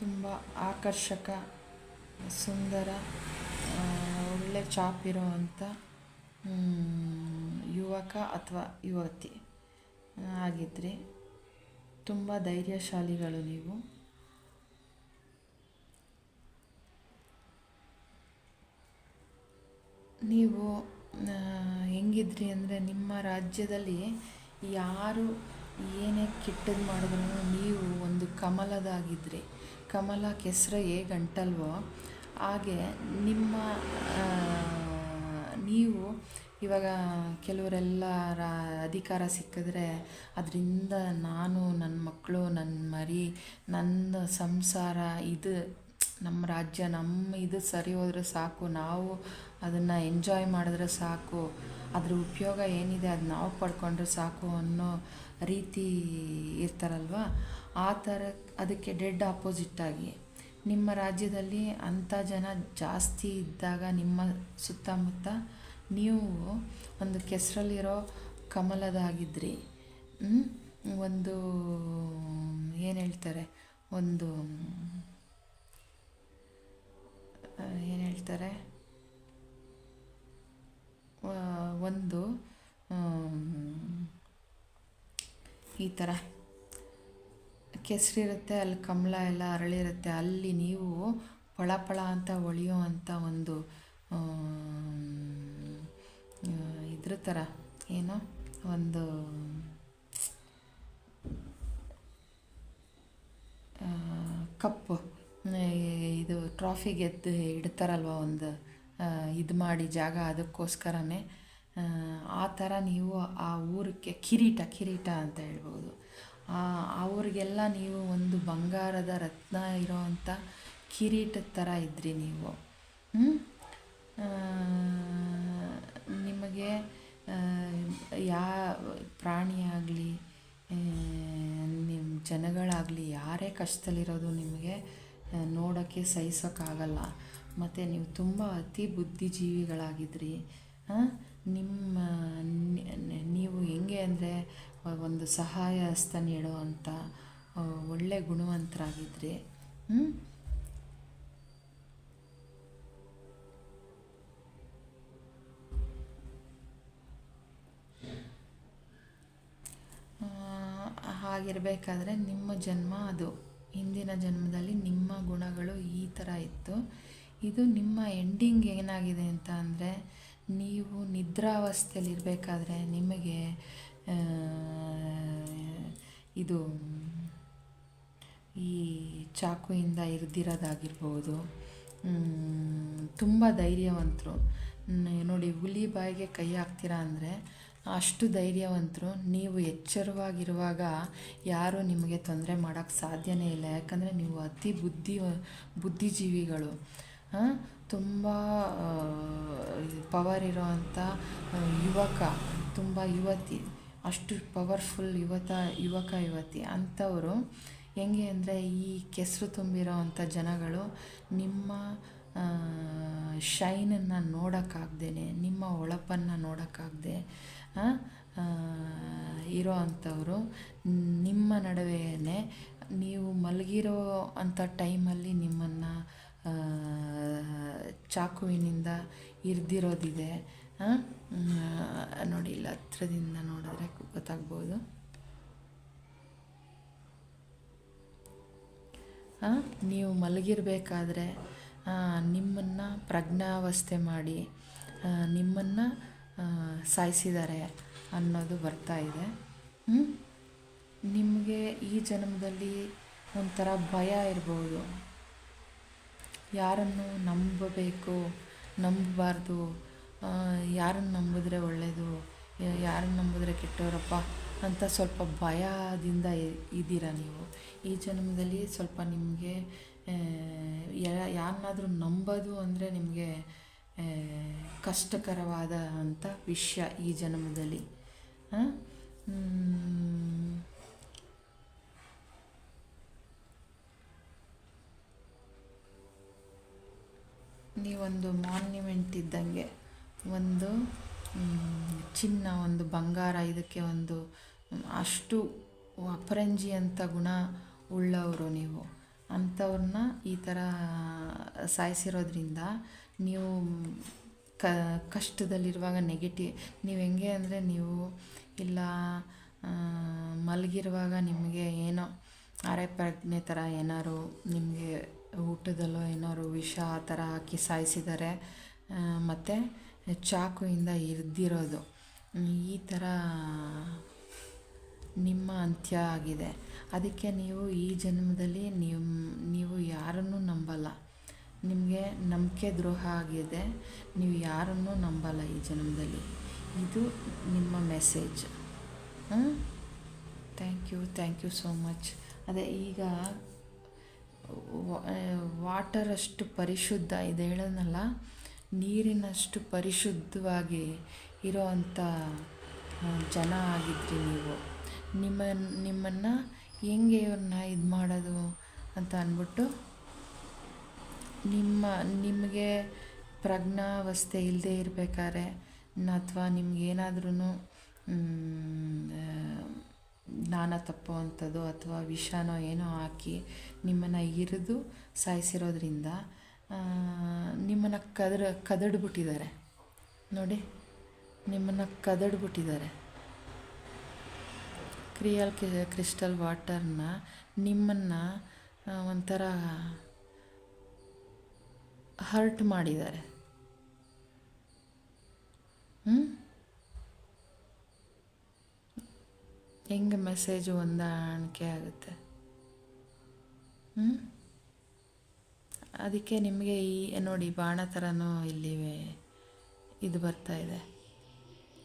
ತುಂಬ ಆಕರ್ಷಕ, ಸುಂದರ, ಒಳ್ಳೆ ಚಾಪಿರೋ ಅಂಥ ಯುವಕ ಅಥವಾ ಯುವತಿ ಆಗಿದ್ರಿ. ತುಂಬ ಧೈರ್ಯಶಾಲಿಗಳು ನೀವು. ನೀವು ಹೆಂಗಿದ್ರಿ ಅಂದರೆ, ನಿಮ್ಮ ರಾಜ್ಯದಲ್ಲಿ ಯಾರು ಏನೇ ಕೆಟ್ಟದ್ದು ಮಾಡಿದ್ರು ನೀವು ಒಂದು ಕಮಲದಾಗಿದ್ರಿ. ಕಮಲ ಕೆಸರು ಹೇಗೆ ಅಂಟಲ್ವೋ ಹಾಗೆ ನೀವು ಇವಾಗ ಕೆಲವರೆಲ್ಲ ಅಧಿಕಾರ ಸಿಕ್ಕಿದ್ರೆ ಅದರಿಂದ ನಾನು, ನನ್ನ ಮಕ್ಕಳು, ನನ್ನ ಮರಿ, ನನ್ನ ಸಂಸಾರ, ಇದು ನಮ್ಮ ರಾಜ್ಯ, ಇದು ಸರಿ ಹೋದರೆ ಸಾಕು, ನಾವು ಅದನ್ನು ಎಂಜಾಯ್ ಮಾಡಿದ್ರೆ ಸಾಕು, ಅದ್ರ ಉಪಯೋಗ ಏನಿದೆ ಅದು ನಾವು ಪಡ್ಕೊಂಡ್ರೆ ಸಾಕು ಅನ್ನೋ ರೀತಿ ಇರ್ತಾರಲ್ವ. ಆ ಥರ ಅದಕ್ಕೆ ಡೆಡ್ ಆಪೋಸಿಟ್ಟಾಗಿ ನಿಮ್ಮ ರಾಜ್ಯದಲ್ಲಿ ಅಂಥ ಜನ ಜಾಸ್ತಿ ಇದ್ದಾಗ ನಿಮ್ಮ ಸುತ್ತಮುತ್ತ ನೀವು ಒಂದು ಕೆಸರಲ್ಲಿರೋ ಕಮಲದಾಗಿದ್ರಿ. ಒಂದು ಏನು ಹೇಳ್ತಾರೆ, ಒಂದು ಏನು ಹೇಳ್ತಾರೆ, ಒಂದು ಈ ಥರ ಕೆಸರಿರುತ್ತೆ, ಅಲ್ಲಿ ಕಮಲ ಎಲ್ಲ ಅರಳಿರುತ್ತೆ, ಅಲ್ಲಿ ನೀವು ಪಳ ಅಂತ ಹೊಳೆಯೋ ಅಂಥ ಒಂದು ಇದ್ರ ಥರ ಏನೋ ಒಂದು ಕಪ್ಪು, ಇದು ಟ್ರಾಫಿಗೆ ಇಡ್ತಾರಲ್ವ ಒಂದು ಇದು ಮಾಡಿ ಜಾಗ, ಅದಕ್ಕೋಸ್ಕರನೇ ಆ ಥರ ನೀವು ಆ ಊರಿಗೆ ಕಿರೀಟ ಅಂತ ಹೇಳ್ಬೋದು. ಅವ್ರಿಗೆಲ್ಲ ನೀವು ಒಂದು ಬಂಗಾರದ ರತ್ನ ಇರೋವಂಥ ಕಿರೀಟದ ಥರ ಇದ್ರಿ ನೀವು. ನಿಮಗೆ ಪ್ರಾಣಿಯಾಗಲಿ ನಿಮ್ಮ ಜನಗಳಾಗಲಿ ಯಾರೇ ಕಷ್ಟದಲ್ಲಿರೋದು ನಿಮಗೆ ನೋಡೋಕ್ಕೆ ಸಹಿಸೋಕ್ಕಾಗಲ್ಲ. ಮತ್ತು ನೀವು ತುಂಬ ಅತಿ ಬುದ್ಧಿಜೀವಿಗಳಾಗಿದ್ರಿ. ನಿಮ್ಮ ನೀವು ಹೆಂಗೆ ಅಂದರೆ ಒಂದು ಸಹಾಯ ಹಸ್ತ ನೀಡುವಂಥ ಒಳ್ಳೆ ಗುಣವಂತರಾಗಿದ್ರಿ. ಹಾಗಿರಬೇಕಾದ್ರೆ ನಿಮ್ಮ ಜನ್ಮ ಅದು, ಹಿಂದಿನ ಜನ್ಮದಲ್ಲಿ ನಿಮ್ಮ ಗುಣಗಳು ಈ ಥರ ಇತ್ತು. ಇದು ನಿಮ್ಮ ಎಂಡಿಂಗ್ ಏನಾಗಿದೆ ಅಂತ ಅಂದರೆ, ನೀವು ನಿದ್ರಾವಸ್ಥೆಯಲ್ಲಿರಬೇಕಾದ್ರೆ ನಿಮಗೆ ಇದು ಈ ಚಾಕುವಿಂದ ಇರಿದಿರೋದಾಗಿರ್ಬೋದು. ತುಂಬ ಧೈರ್ಯವಂತರು ನೋಡಿ, ಹುಲಿ ಬಾಯಿಗೆ ಕೈ ಹಾಕ್ತೀರಾ ಅಂದರೆ ಅಷ್ಟು ಧೈರ್ಯವಂತರು. ನೀವು ಎಚ್ಚರವಾಗಿರುವಾಗ ಯಾರೂ ನಿಮಗೆ ತೊಂದರೆ ಮಾಡೋಕ್ಕೆ ಸಾಧ್ಯನೇ ಇಲ್ಲ. ಯಾಕಂದರೆ ನೀವು ಅತಿ ಬುದ್ಧಿಜೀವಿಗಳು. ತುಂಬ ಪವರ್ ಇರೋವಂಥ ಯುವಕ, ತುಂಬ ಯುವತಿ, ಅಷ್ಟು ಪವರ್ಫುಲ್ ಯುವಕ ಯುವತಿ ಅಂಥವರು. ಹೆಂಗೆ ಅಂದರೆ ಈ ಕೆಸರು ತುಂಬಿರೋ ಅಂಥ ಜನಗಳು ನಿಮ್ಮ ಶೈನನ್ನು ನೋಡೋಕ್ಕಾಗ್ದೇ, ನಿಮ್ಮ ಹೊಳಪನ್ನು ನೋಡೋಕ್ಕಾಗದೆ ಇರೋ ಅಂಥವರು ನಿಮ್ಮ ನಡುವೆಯೇ ನೀವು ಮಲಗಿರೋ ಅಂಥ ಟೈಮಲ್ಲಿ ನಿಮ್ಮನ್ನು ಚಾಕುವಿನಿಂದ ಇರಿದಿರೋದಿದೆ. ನೋಡಿ, ಇಲ್ಲಿ ಹತ್ರದಿಂದ ನೋಡಿದ್ರೆ ಗೊತ್ತಾಗ್ಬೋದು. ನೀವು ಮಲಗಿರಬೇಕಾದ್ರೆ ನಿಮ್ಮನ್ನು ಪ್ರಜ್ಞಾವಸ್ಥೆ ಮಾಡಿ ನಿಮ್ಮನ್ನು ಸಾಯಿಸಿದ್ದಾರೆ ಅನ್ನೋದು ಬರ್ತಾ ಇದೆ. ನಿಮಗೆ ಈ ಜನ್ಮದಲ್ಲಿ ಒಂಥರ ಭಯ ಇರ್ಬೋದು. ಯಾರನ್ನು ನಂಬಬೇಕು, ನಂಬಬಾರ್ದು, ಯಾರನ್ನು ನಂಬಿದ್ರೆ ಒಳ್ಳೆಯದು, ಯಾರನ್ನು ನಂಬಿದ್ರೆ ಕೆಟ್ಟವರಪ್ಪ ಅಂತ ಸ್ವಲ್ಪ ಭಯದಿಂದ ಇದ್ದೀರ ನೀವು. ಈ ಜನ್ಮದಲ್ಲಿ ಸ್ವಲ್ಪ ನಿಮಗೆ ಯಾರನ್ನಾದರೂ ನಂಬೋದು ಅಂದರೆ ನಿಮಗೆ ಕಷ್ಟಕರವಾದ ಅಂಥ ವಿಷಯ ಈ ಜನ್ಮದಲ್ಲಿ. ನೀವೊಂದು ಮಾನ್ಯುಮೆಂಟ್ ಇದ್ದಂಗೆ, ಒಂದು ಚಿನ್ನ, ಒಂದು ಬಂಗಾರ, ಇದಕ್ಕೆ ಒಂದು ಅಷ್ಟು ಅಪರಂಜಿ ಅಂತ ಗುಣ ಉಳ್ಳವರು ನೀವು. ಅಂಥವ್ರನ್ನ ಈ ಥರ ಸಾಯಿಸಿರೋದ್ರಿಂದ ನೀವು ಕಷ್ಟದಲ್ಲಿರುವಾಗ ನೀವು ಹೆಂಗೆ ಅಂದರೆ, ನೀವು ಇಲ್ಲ ಮಲಗಿರುವಾಗ ನಿಮಗೆ ಏನೋ ಅರೆಪ್ರಜ್ಞೆ ಥರ ಏನಾದ್ರು ನಿಮಗೆ ಊಟದಲ್ಲೋ ಏನಾದ್ರು ವಿಷ ಆ ಥರ ಹಾಕಿ ಸಾಯಿಸಿದ್ದಾರೆ, ಮತ್ತು ಚಾಕುವಿಂದ ಇರಿದಿರೋದು, ಈ ಥರ ನಿಮ್ಮ ಅಂತ್ಯ ಆಗಿದೆ. ಅದಕ್ಕೆ ನೀವು ಈ ಜನ್ಮದಲ್ಲಿ ನೀವು ಯಾರನ್ನೂ ನಂಬಲ್ಲ. ನಿಮಗೆ ನಂಬಿಕೆ ದ್ರೋಹ ಆಗಿದೆ. ನೀವು ಯಾರನ್ನೂ ನಂಬಲ್ಲ ಈ ಜನ್ಮದಲ್ಲಿ. ಇದು ನಿಮ್ಮ message. Thank you so much. ಅದೇ ಈಗ ವಾಟರ್ ಅಷ್ಟು ಪರಿಶುದ್ಧ ಇದೆ ಹೇಳೋನಲ್ಲ, ನೀರಿನಷ್ಟು ಪರಿಶುದ್ಧವಾಗಿ ಇರೋವಂಥ ಜನ ಆಗಿದ್ರಿ ನೀವು. ನಿಮ್ಮನ್ನು ಹೆಂಗೆ ಇವ್ರನ್ನ ಇದು ಮಾಡೋದು ಅಂತ ಅಂದ್ಬಿಟ್ಟು ನಿಮಗೆ ಪ್ರಜ್ಞಾವಸ್ಥೆ ಇಲ್ಲದೆ ಇರಬೇಕಾದ್ರೆ, ಅಥವಾ ನಿಮಗೇನಾದ್ರೂ ಜ್ಞಾನ ತಪ್ಪುವಂಥದ್ದು ಅಥವಾ ವಿಷನೋ ಏನೋ ಹಾಕಿ ನಿಮ್ಮನ್ನು ಇರಿದು ಸಾಯಿಸಿರೋದ್ರಿಂದ ನಿಮ್ಮನ್ನು ಕದಡ್ಬಿಟ್ಟಿದ್ದಾರೆ ನೋಡಿ, ನಿಮ್ಮನ್ನು ಕದಡ್ಬಿಟ್ಟಿದ್ದಾರೆ. ಕ್ರಿಸ್ಟಲ್ ವಾಟರ್ನ ನಿಮ್ಮನ್ನು ಒಂಥರ ಹರ್ಟ್ ಮಾಡಿದ್ದಾರೆ. ಹೆಂಗೆ ಮೆಸೇಜು ಹೊಂದಾಣಿಕೆ ಆಗುತ್ತೆ. ಅದಕ್ಕೆ ನಿಮಗೆ ಈ ನೋಡಿ ಬಾಣ ಥರನೂ ಇಲ್ಲಿ ಇದು ಬರ್ತಾ ಇದೆ,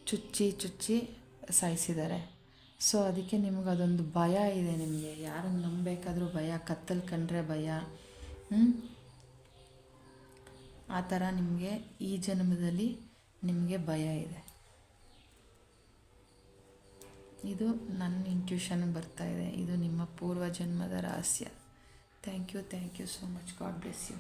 ಚುಚ್ಚಿ ಸಾಯಿಸಿದ್ದಾರೆ. ಸೊ ಅದಕ್ಕೆ ನಿಮ್ಗೆ ಅದೊಂದು ಭಯ ಇದೆ. ನಿಮಗೆ ಯಾರನ್ನು ನಂಬಬೇಕಾದ್ರೂ ಭಯ, ಕತ್ತಲು ಕಂಡ್ರೆ ಭಯ. ಆ ಥರ ನಿಮಗೆ ಈ ಜನ್ಮದಲ್ಲಿ ನಿಮಗೆ ಭಯ ಇದೆ. ಇದು ನನ್ನ ಇಂಟ್ಯೂಷನ್ಗೆ ಬರ್ತಾ ಇದೆ. ಇದು ನಿಮ್ಮ ಪೂರ್ವ ಜನ್ಮದ ರಹಸ್ಯ. Thank you so much. God bless you.